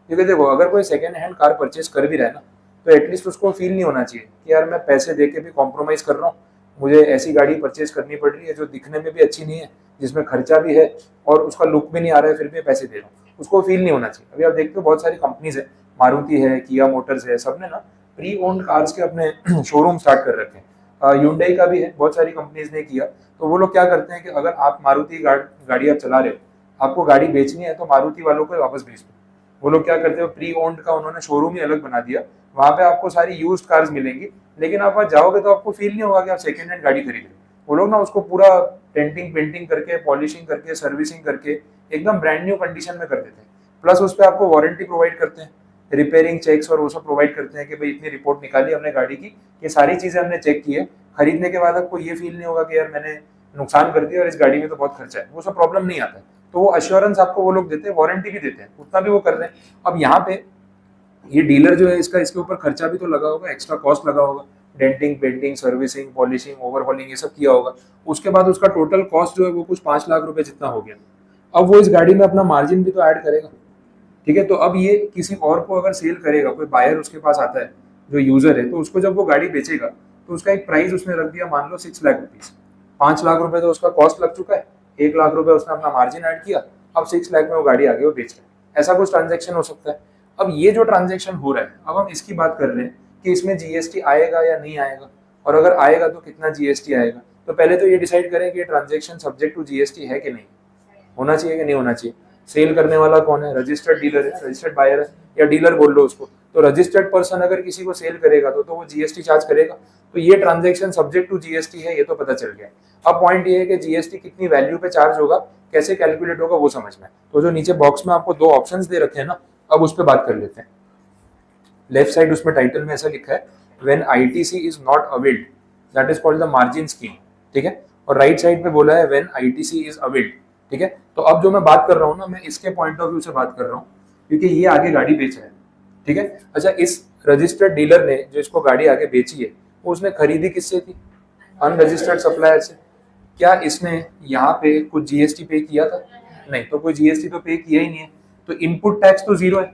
क्योंकि देखो, अगर कोई सेकंड हैंड कार परचेज कर भी रहा है ना, तो एटलीस्ट उसको फील नहीं होना चाहिए कि यार मैं पैसे दे के भी कॉम्प्रोमाइज कर रहा हूँ, मुझे ऐसी गाड़ी परचेज करनी पड़ रही है जो दिखने में भी अच्छी नहीं है, जिसमें खर्चा भी है और उसका लुक भी नहीं आ रहा है, फिर भी पैसे दे रहा हूँ, उसको फील नहीं होना चाहिए। अभी आप देखते हो बहुत सारी कंपनीज है, मारुति है, किया मोटर्स है, सबने ना प्री ओन्ड कार्स के अपने शोरूम स्टार्ट कर रखे हैं। ह्यूंडई का भी है, बहुत सारी कंपनीज ने किया। तो वो लोग क्या करते हैं कि अगर आप मारुति गाड़ी आप चला रहे हो, आपको गाड़ी बेचनी है, तो मारुति वालों को वापस भेज दो। वो लोग क्या करते हैं, प्री ओन्ड का उन्होंने शोरूम ही अलग बना दिया, वहां पे आपको सारी यूज्ड कार्स मिलेंगी, लेकिन आप वहां जाओगे तो आपको फील नहीं होगा कि आप सेकंड हैंड गाड़ी खरीद रहे। वो लोग ना उसको पूरा डेंटिंग पेंटिंग करके, पॉलिशिंग करके, सर्विसिंग करके एकदम ब्रांड न्यू कंडीशन में कर देते हैं। प्लस उस पर आपको वारंटी प्रोवाइड करते हैं, रिपेयरिंग चेक्स और वो सब प्रोवाइड करते हैं कि भाई इतनी रिपोर्ट निकाली हमने गाड़ी की, ये सारी चीजें हमने चेक की है। खरीदने के बाद आपको ये फील नहीं होगा कि यार मैंने नुकसान कर दिया और इस गाड़ी में तो बहुत खर्चा है, वो सब प्रॉब्लम नहीं आता है। तो वो अश्योरेंस आपको वो लोग देते हैं, वारंटी भी देते हैं, उतना भी वो कर रहे हैं। अब यहाँ पे ये डीलर जो है, इसका इसके ऊपर खर्चा भी तो लगा होगा, एक्स्ट्रा कॉस्ट लगा होगा, denting painting servicing polishing overhauling ये सब किया होगा। उसके बाद उसका टोटल कॉस्ट जो है वो कुछ 5 लाख रुपए जितना हो गया। अब वो इस गाड़ी में अपना मार्जिन भी तो ऐड करेगा, ठीक है। तो अब ये किसी और को अगर सेल करेगा, कोई बायर उसके पास आता है जो यूजर है, तो उसको जब वो गाड़ी बेचेगा तो उसका एक प्राइस उसने रख दिया, मान लो 6 लाख रुपीज। 5 लाख रुपए तो उसका कॉस्ट लग चुका है, 1 लाख रुपए उसने अपना मार्जिन ऐड किया, अब 6 लाख में वो गाड़ी आगे वो बेच रहा है। ऐसा कुछ ट्रांजेक्शन हो सकता है। अब ये जो ट्रांजेक्शन हो रहा है, अब हम इसकी बात कर रहे हैं कि इसमें जीएसटी आएगा या नहीं आएगा, और अगर आएगा तो कितना जीएसटी आएगा। तो पहले तो ये डिसाइड करें कि ये ट्रांजेक्शन सब्जेक्ट टू जीएसटी है कि नहीं, होना चाहिए कि नहीं होना चाहिए। सेल करने वाला कौन है, रजिस्टर्ड डीलर है, रजिस्टर्ड बायर है, या डीलर बोल लो उसको। तो रजिस्टर्ड पर्सन अगर किसी को सेल करेगा तो वो जीएसटी चार्ज करेगा। तो ये ट्रांजेक्शन सब्जेक्ट टू जीएसटी है, ये तो पता चल गया। अब पॉइंट ये है कि जीएसटी कितनी वैल्यू पे चार्ज होगा, कैसे कैलकुलेट होगा, वो समझना है। तो जो नीचे बॉक्स में आपको 2 ऑप्शंस दे रखे हैं ना, अब उस पर बात कर लेते हैं। लेफ्ट साइड उसमें टाइटल में ऐसा लिखा है, when ITC is not availed that is called the margin scheme, ठीक है। और राइट साइड पे बोला है व्हेन आईटीसी इज अवेल्ड, ठीक है। तो अब जो मैं बात कर रहा हूँ ना, मैं इसके पॉइंट ऑफ व्यू से बात कर रहा हूँ, क्योंकि ये आगे गाड़ी बेच रहा है, ठीक है। अच्छा, इस रजिस्टर्ड डीलर ने जो इसको गाड़ी आगे बेची है, वो उसने खरीदी किससे थी, अनरजिस्टर्ड सप्लायर से। क्या इसने यहाँ पे कुछ जीएसटी पे किया था, नहीं, तो कोई जीएसटी तो पे किया ही नहीं है। तो इनपुट टैक्स तो जीरो है,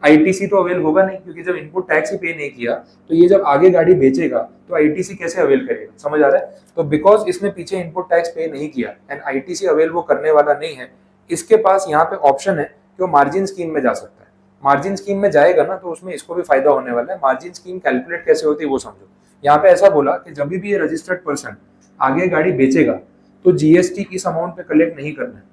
आईटीसी तो अवेल होगा नहीं, क्योंकि जब इनपुट टैक्स ही पे नहीं किया, तो ये जब आगे गाड़ी बेचेगा तो आईटीसी कैसे अवेल करेगा, समझ आ रहा है। तो बिकॉज इसने पीछे इनपुट टैक्स पे नहीं किया एंड आईटीसी अवेल वो करने वाला नहीं है, इसके पास यहाँ पे ऑप्शन है कि वो मार्जिन स्कीम में जा सकता है। मार्जिन स्कीम में जाएगा ना, तो उसमें इसको भी फायदा होने वाला है। मार्जिन स्कीम कैलकुलेट कैसे होती है वो समझो। यहाँ पे ऐसा बोला कि जब भी ये रजिस्टर्ड पर्सन आगे गाड़ी बेचेगा तो जीएसटी इस अमाउंट पे कलेक्ट नहीं करना है।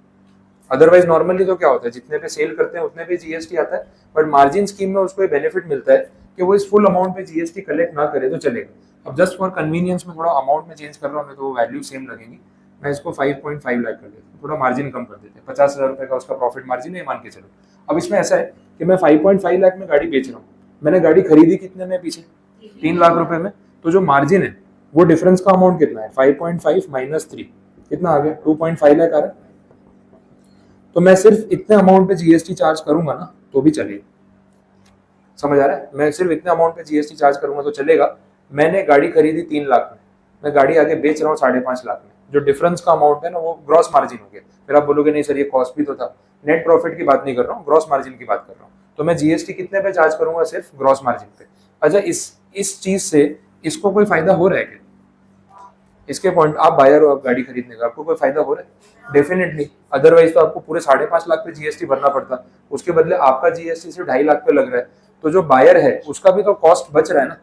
अदरवाइज नॉर्मली तो क्या होता है, जितने पे सेल करते हैं उतने पे जीएसटी आता है, बट मार्जिन स्कीम में उसको बेनिफिट मिलता है कि वो इस फुल अमाउंट पे जीएसटी कलेक्ट ना करे तो चलेगा। अब जस्ट फॉर कन्वीनियंस में थोड़ा अमाउंट में चेंज कर रहा हूँ मैं, तो वो वैल्यू सेम लगेंगी। मैं इसको 5.5 लाख कर देता हूँ, थोड़ा मार्जिन कम कर देते हैं, 50,000 रुपये का उसका प्रॉफिट मार्जिन है मान के चलो। अब इसमें ऐसा है कि मैं 5.5 लाख में गाड़ी बेच रहा हूँ, मैंने गाड़ी खरीदी कितने में पीछे 3 लाख रुपए में, तो जो मार्जिन है वो डिफरेंस का अमाउंट कितना है 5.5 माइनस 3 कितना आ गया 2.5 लाख आ रहा है। तो मैं सिर्फ इतने अमाउंट पे जीएसटी चार्ज करूंगा ना तो भी चलेगा, समझ आ रहा है, मैं सिर्फ इतने अमाउंट पे जीएसटी चार्ज करूंगा तो चलेगा। मैंने गाड़ी खरीदी 3 लाख में, मैं गाड़ी आगे बेच रहा हूँ 5.5 लाख में, जो डिफरेंस का अमाउंट है ना वो ग्रॉस मार्जिन हो गया। फिर आप बोलोगे नहीं सर ये कॉस्ट भी तो था, नेट प्रॉफिट की बात नहीं कर रहा हूँ, ग्रॉस मार्जिन की बात कर रहा हूँ। तो मैं जीएसटी कितने पे चार्ज करूंगा सिर्फ ग्रॉस मार्जिन पे। अच्छा इस चीज से इसको कोई फायदा हो रहा है क्या? इसके पॉइंट, आप बायर हो, आप गाड़ी खरीदने का, आपको कोई फायदा हो रहा है? डेफिनेटली, अदरवाइज तो आपको पूरे 5.5 लाख पे जीएसटी भरना पड़ता, उसके बदले आपका जीएसटी सिर्फ 2.5 लाख पे लग रहा है। तो जो बायर है उसका भी तो कॉस्ट बच रहा है ना,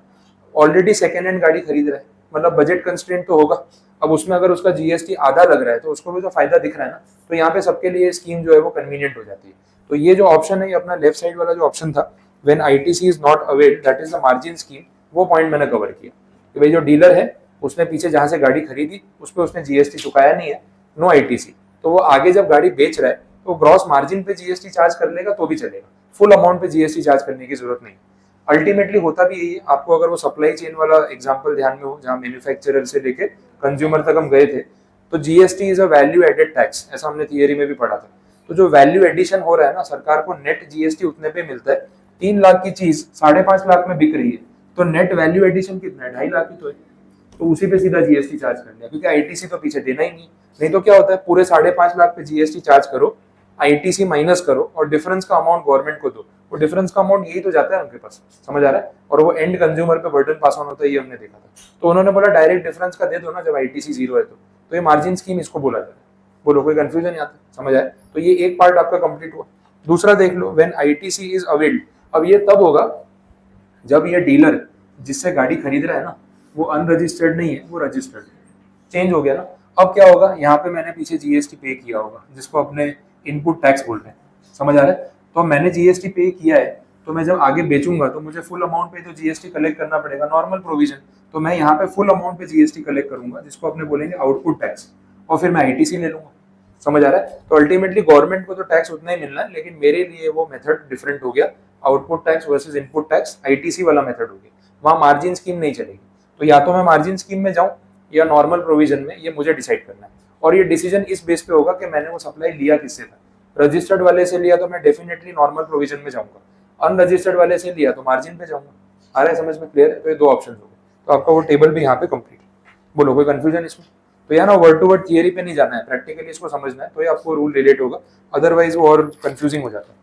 ऑलरेडी सेकेंड हैंड गाड़ी खरीद रहा है, मतलब बजट कंस्ट्रेंट तो होगा। अब उसमें अगर उसका जीएसटी आधा लग रहा है तो उसको भी तो फायदा दिख रहा है ना। तो यहाँ पे सबके लिए स्कीम जो है वो कन्वीनियंट हो जाती है। तो ये जो ऑप्शन है, ये अपना लेफ्ट साइड वाला जो ऑप्शन था, when ITC is not availed that is the margin scheme, वो पॉइंट मैंने कवर किया कि भाई जो डीलर है उसने पीछे जहां से गाड़ी खरीदी उस पर उसने जीएसटी चुकाया नहीं है, नो आईटीसी, तो वो आगे जब गाड़ी बेच रहा है तो ग्रॉस मार्जिन पे जीएसटी चार्ज कर लेगा तो भी चलेगा, फुल अमाउंट पे जीएसटी चार्ज करने की जरूरत नहीं। अल्टीमेटली होता भी यही है। आपको अगर वो सप्लाई चेन वाला एग्जांपल ध्यान में हो जहां मैन्युफैक्चरर से लेके कंज्यूमर तक हम गए थे, तो GST is a value added tax, ऐसा हमने थियरी में भी पढ़ा था। तो जो वैल्यू एडिशन हो रहा है ना, सरकार को नेट जीएसटी उतने पे मिलता है। 3 लाख की चीज 5.5 लाख में बिक रही है, तो नेट वैल्यू एडिशन कितना है 2.5 लाख ही तो है, तो उसी पे सीधा जीएसटी चार्ज कर लिया, क्योंकि आईटीसी तो पीछे देना ही नहीं तो क्या होता है पूरे 5.5 लाख पे जीएसटी चार्ज करो, आईटीसी माइनस करो और डिफरेंस का अमाउंट गवर्नमेंट को दो, वो डिफरेंस का अमाउंट यही तो जाता है उनके पास, समझ आ रहा है, और वो एंड कंज्यूमर पे बर्डन पास ऑन होता है, ये हमने देखा था। तो उन्होंने बोला डायरेक्ट डिफरेंस का दे दो ना जब आईटीसी 0 है तो ये मार्जिन स्कीम इसको बोला जाता है। बोलो कोई कंफ्यूजन नहीं आता, समझ आए? तो ये एक पार्ट आपका कंप्लीट हुआ। दूसरा देख लो, व्हेन आईटीसी इज अवेल्ड, अब ये तब होगा जब ये डीलर जिससे गाड़ी खरीद रहा है ना वो अनरजिस्टर्ड नहीं है, वो रजिस्टर्ड, चेंज हो गया ना। अब क्या होगा, यहाँ पे मैंने पीछे जीएसटी पे किया होगा जिसको अपने इनपुट टैक्स बोलते हैं, समझ आ रहा है? तो मैंने जीएसटी पे किया है, तो मैं जब आगे बेचूंगा तो मुझे फुल अमाउंट पे तो जीएसटी कलेक्ट करना पड़ेगा, नॉर्मल प्रोविजन। तो मैं यहाँ पे फुल अमाउंट पे जीएसटी कलेक्ट करूंगा जिसको अपने बोलेंगे आउटपुट टैक्स, और फिर मैं आईटीसी ले लूंगा, समझ आ रहा है? तो अल्टीमेटली गवर्नमेंट को तो टैक्स उतना ही मिलना है, लेकिन मेरे लिए वो मेथड डिफरेंट हो गया, output tax versus input tax, ITC वाला मेथड हो गया, वहाँ मार्जिन स्कीम नहीं चलेगी। तो या तो मैं मार्जिन स्कीम में जाऊँ या नॉर्मल प्रोविजन में, ये मुझे डिसाइड करना है। और ये डिसीजन इस बेस पे होगा कि मैंने वो सप्लाई लिया किससे था। रजिस्टर्ड वाले से लिया तो मैं डेफिनेटली नॉर्मल प्रोविजन में जाऊंगा, अनरजिस्टर्ड वाले से लिया तो मार्जिन पे जाऊंगा। आ रहा है समझ में? क्लियर है? तो ये दो ऑप्शन हो गए, तो आपका वो टेबल भी यहाँ पे कंप्लीट। बोलो कोई कंफ्यूजन इसमें? तो यहाँ ना वर्ड टू वर्ड थियरी पे नहीं जाना है, प्रैक्टिकली इसको समझना है, तो ये आपको रूल रिलेट होगा, अदरवाइज वो और कंफ्यूजिंग हो जाता है।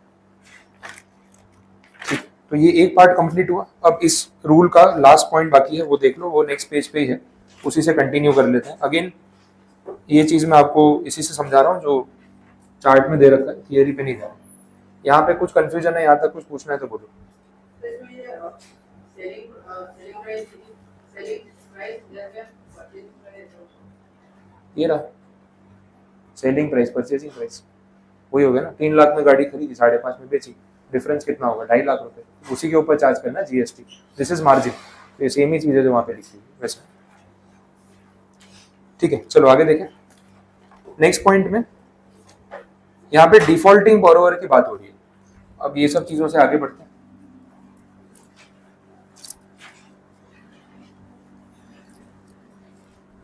ठीक, तो ये एक पार्ट कंप्लीट हुआ। अब इस रूल का लास्ट पॉइंट बाकी है, वो देख लो, वो नेक्स्ट पेज पे ही है, उसी से कंटिन्यू कर लेते हैं। अगेन ये चीज मैं आपको इसी से समझा रहा हूँ जो चार्ट में दे रखा है, थियरी पे नहीं जा रहा। यहाँ पे कुछ कंफ्यूजन है, यहाँ तक कुछ पूछना है तो बोलो। ये रहा सेलिंग प्राइस, परचेजिंग प्राइस, वही हो गया ना। 3 लाख में गाड़ी खरीदी, 5.5 में बेची, डिफरेंस कितना होगा 2.5 लाख रुपए, उसी के ऊपर चार्ज करना जीएसटी, दिस इज मार्जिन। तो ये सेम ही चीज है जो वहाँ पे लिखी हुई है वैसे। ठीक है, चलो आगे देखें। नेक्स्ट पॉइंट में यहाँ पे डिफॉल्टिंग बोरोवर की बात हो रही है। अब ये सब चीजों से आगे बढ़ते हैं।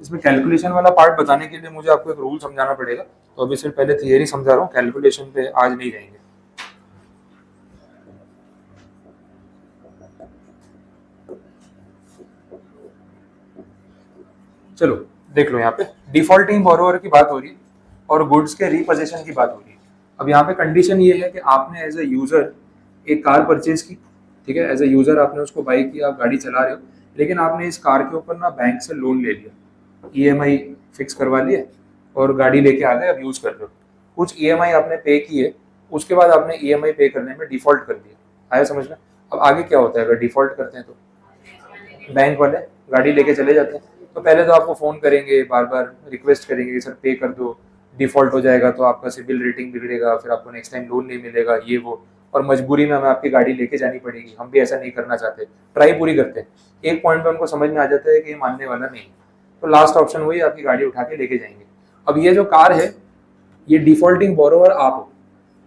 इसमें कैलकुलेशन वाला पार्ट बताने के लिए मुझे आपको एक रूल समझाना पड़ेगा, तो अभी सिर्फ पहले थियरी समझा रहा हूँ, कैलकुलेशन पे आज नहीं जाएंगे। चलो देख लो, यहाँ पे डिफॉल्टिंग बोरोवर की बात हो रही है और गुड्स के रिपोजिशन की बात हो रही है। अब यहाँ पे कंडीशन ये है कि आपने एज ए यूजर एक कार परचेज की, ठीक है, एज ए यूजर आपने उसको बाई किया, आप गाड़ी चला रहे हो, लेकिन आपने इस कार के ऊपर ना बैंक से लोन ले लिया, ईएमआई फिक्स करवा लिए और गाड़ी लेके आ गए, अब यूज कर रहे हो। कुछ ईएमआई आपने पे किए, उसके बाद आपने ईएमआई पे करने में डिफॉल्ट कर दिया। आया समझ में? अब आगे क्या होता है, अगर डिफॉल्ट करते हैं तो बैंक वाले गाड़ी लेके चले जाते हैं। तो पहले तो आपको फोन करेंगे, बार बार रिक्वेस्ट करेंगे कि सर पे कर दो, डिफॉल्ट हो जाएगा तो आपका सिविल रेटिंग बिगड़ेगा, फिर आपको नेक्स्ट टाइम लोन नहीं मिलेगा, ये वो। और मजबूरी में हमें आपकी गाड़ी लेके जानी पड़ेगी, हम भी ऐसा नहीं करना चाहते, ट्राई पूरी करते हैं, एक पॉइंट पे उनको समझ में आ जाता है कि ये मानने वाला नहीं है, तो लास्ट ऑप्शन वही आपकी गाड़ी उठा के लेके जाएंगे। अब ये जो कार है, ये डिफॉल्टिंग बोरोवर आप हो,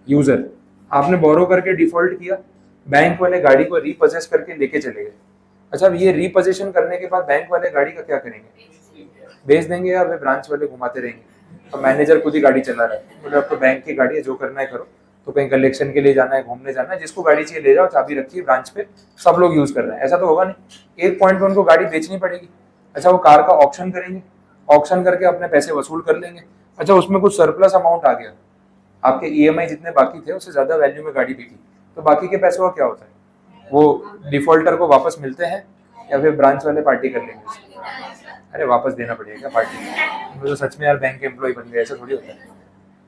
यूजर, आपने बोरो करके डिफॉल्ट किया, बैंक वाले गाड़ी को रीपोजेस करके लेके चले गए। अच्छा, अब ये रीपोजेशन करने के बाद बैंक वाले गाड़ी का क्या करेंगे? बेच देंगे या वे ब्रांच वाले घुमाते रहेंगे? अब मैनेजर खुद ही गाड़ी चला रहा है, बोले अब तो बैंक की गाड़ी है, जो करना है करो, तो कहीं कलेक्शन के लिए जाना है, घूमने जाना है, जिसको गाड़ी चाहिए ले जाओ, चाबी रखिए ब्रांच पे, सब लोग यूज कर रहे हैं, ऐसा तो होगा नहीं। एक पॉइंट पे उनको गाड़ी बेचनी पड़ेगी। अच्छा, वो कार का ऑक्शन करेंगे, ऑक्शन करके अपने पैसे वसूल कर लेंगे। अच्छा, उसमें कुछ सरप्लस अमाउंट आ गया, आपके ईएमआई जितने बाकी थे उससे ज्यादा वैल्यू में गाड़ी बिकी, तो बाकी के पैसों का क्या होता है? वो डिफॉल्टर को वापस मिलते हैं या फिर ब्रांच वाले पार्टी कर लेंगे? अरे वापस देना पड़ेगा पार्टी, तो सच में यार बैंक के एम्प्लॉय बन गए, ऐसा थोड़ी होता है।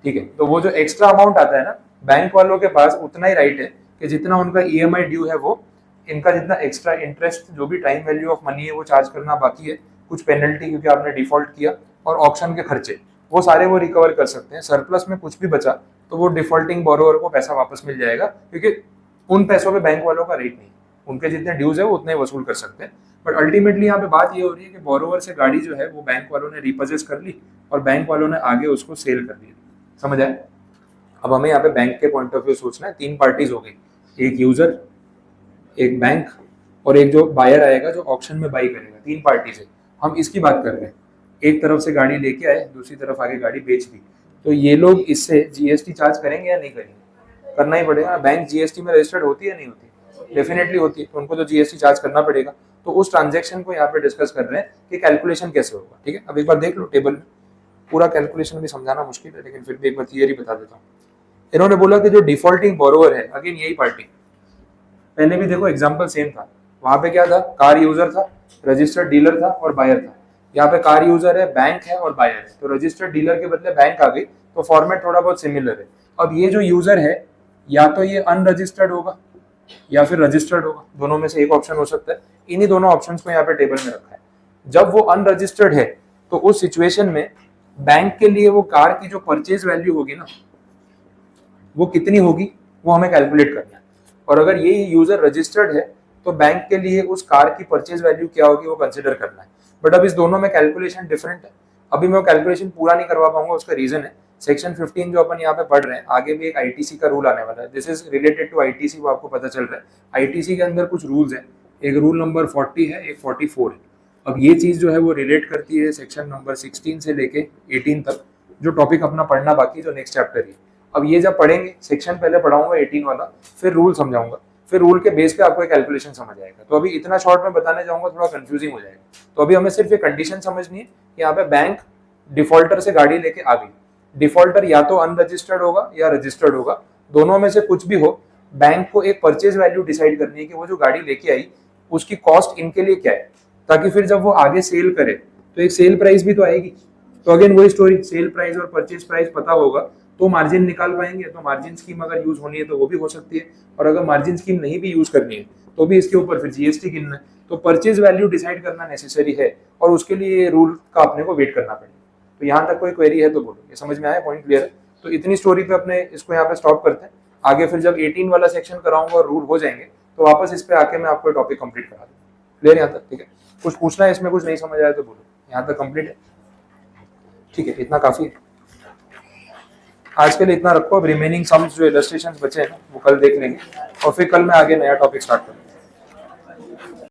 ठीक है, तो वो जो एक्स्ट्रा अमाउंट आता है ना, बैंक वालों के पास उतना ही राइट है कि जितना उनका ईएमआई ड्यू है, वो इनका जितना एक्स्ट्रा इंटरेस्ट, जो भी टाइम वैल्यू ऑफ मनी है, वो चार्ज करना बाकी है, कुछ पेनल्टी क्योंकि आपने डिफॉल्ट किया, और ऑक्शन के खर्चे, वो सारे वो रिकवर कर सकते हैं। सरप्लस में कुछ भी बचा तो वो डिफॉल्टिंग बोरोवर को पैसा वापस मिल जाएगा, क्योंकि उन पैसों पे बैंक वालों का रेट नहीं, उनके जितने ड्यूज है वो उतने वसूल कर सकते हैं। बट अल्टीमेटली यहाँ पे बात ये हो रही है कि बोरोवर से गाड़ी जो है वो बैंक वालों ने रिपोजेस कर ली और बैंक वालों ने आगे उसको सेल कर दिया। समझ आए? अब हमें यहाँ पे बैंक के पॉइंट ऑफ व्यू सोचना है। तीन पार्टीज हो गई, एक यूजर, एक बैंक और एक जो बायर आएगा जो ऑक्शन में बाई करेगा। तीन पार्टीज है, हम इसकी बात कर रहे हैं। एक तरफ से गाड़ी लेके आए, दूसरी तरफ आगे गाड़ी बेच दी, तो ये लोग इससे जीएसटी चार्ज करेंगे या नहीं करेंगे? करना ही पड़ेगा। बैंक जीएसटी में रजिस्टर्ड होती है नहीं होती? डेफिनेटली होती है, तो उनको तो जीएसटी चार्ज करना पड़ेगा। तो उस ट्रांजैक्शन को यहाँ पे डिस्कस कर रहे हैं कि कैलकुलेशन कैसे होगा। ठीक है, अब एक बार देख लो टेबल में, पूरा कैलकुलेशन भी समझाना मुश्किल है, लेकिन फिर भी एक बार थियरी बता देता हूँ। इन्होंने बोला कि जो डिफॉल्टिंग बोरोवर है, अगेन यही पार्टी, पहले भी देखो एग्जाम्पल सेम था, वहां पे क्या था? कार यूजर था, रजिस्टर्ड डीलर था और बायर था। यहाँ पे कार यूजर है, बैंक है और बायर है, तो रजिस्टर्ड डीलर के बदले बैंक आ गई, तो फॉर्मेट थोड़ा बहुत सिमिलर है। अब ये जो यूजर है, या तो ये अनरजिस्टर्ड होगा या फिर रजिस्टर्ड होगा, दोनों में से एक ऑप्शन हो सकता है। इन्हीं दोनों ऑप्शंस को यहाँ पे टेबल में रखा है। जब वो अनरजिस्टर्ड है तो उस सिचुएशन में बैंक के लिए वो कार की जो परचेज वैल्यू होगी ना, वो कितनी होगी, वो हमें कैलकुलेट करना है। और अगर ये यूजर रजिस्टर्ड है तो बैंक के लिए उस कार की परचेज वैल्यू क्या होगी, वो कंसिडर करना है। बट अब इस दोनों में कैलकुलेशन डिफरेंट है। अभी मैं कैलकुलेशन पूरा नहीं करवा पाऊंगा, उसका रीजन है सेक्शन 15 जो अपन यहाँ पे पढ़ रहे हैं, आगे भी एक आईटीसी का रूल आने वाला है। This is related to ITC, वो आपको पता चल रहा है। आईटीसी के अंदर कुछ रूल्स हैं, एक रूल नंबर 40 है, एक 44 है। अब ये चीज जो है वो रिलेट करती है सेक्शन नंबर 16 से लेके 18 तक, जो टॉपिक अपना पढ़ना बाकी, जो नेक्स्ट चैप्टर है। अब ये जब पढ़ेंगे, सेक्शन पहले पढ़ाऊंगा 18 वाला, फिर रूल समझाऊंगा, फिर रूल के बेस पे आपको एक कैलकुलेशन समझ आएगा। तो अभी इतना शॉर्ट में बताने जाऊंगा, थोड़ा कंफ्यूजिंग हो जाएगा। तो अभी हमें सिर्फ ये कंडीशन समझनी है कि यहाँ पे बैंक डिफॉल्टर से गाड़ी लेके आ गई, डिफॉल्टर या तो अनरजिस्टर्ड होगा या रजिस्टर्ड होगा, दोनों में से कुछ भी हो, बैंक को एक परचेज वैल्यू डिसाइड करनी है कि वो जो गाड़ी लेके आई उसकी कॉस्ट इनके लिए क्या है, ताकि फिर जब वो आगे सेल करे तो एक सेल प्राइस भी तो आएगी। तो अगेन वही स्टोरी, सेल प्राइस और परचेज प्राइस पता होगा तो मार्जिन निकाल पाएंगे। तो मार्जिन स्कीम अगर यूज होनी है तो वो भी हो सकती है, और अगर मार्जिन स्कीम नहीं भी यूज करनी है तो भी इसके ऊपर फिर जीएसटी गिनना है। तो परचेज वैल्यू डिसाइड करना नेसेसरी है, और उसके लिए रूल का अपने को वेट करना पड़ेगा। तो यहाँ तक कोई क्वेरी है तो बोलो, ये समझ में आया, पॉइंट क्लियर है? तो इतनी स्टोरी पे अपने इसको यहाँ पे स्टॉप करते हैं। आगे फिर जब 18 वाला सेक्शन कराऊंगा और रूल हो जाएंगे तो वापस इस पे आके मैं आपको टॉपिक कंप्लीट करा दूँ। क्लियर यहाँ तक? ठीक है, कुछ पूछना है इसमें, कुछ नहीं समझ आया तो बोलो। यहाँ तक कंप्लीट है? ठीक है, इतना काफी है आज के लिए, इतना रखो। अब रिमेनिंग सम्स जो इलस्ट्रेशंस बचे हैं ना, वो कल देख लेंगे, और फिर कल मैं आगे नया टॉपिक स्टार्ट करूँगा।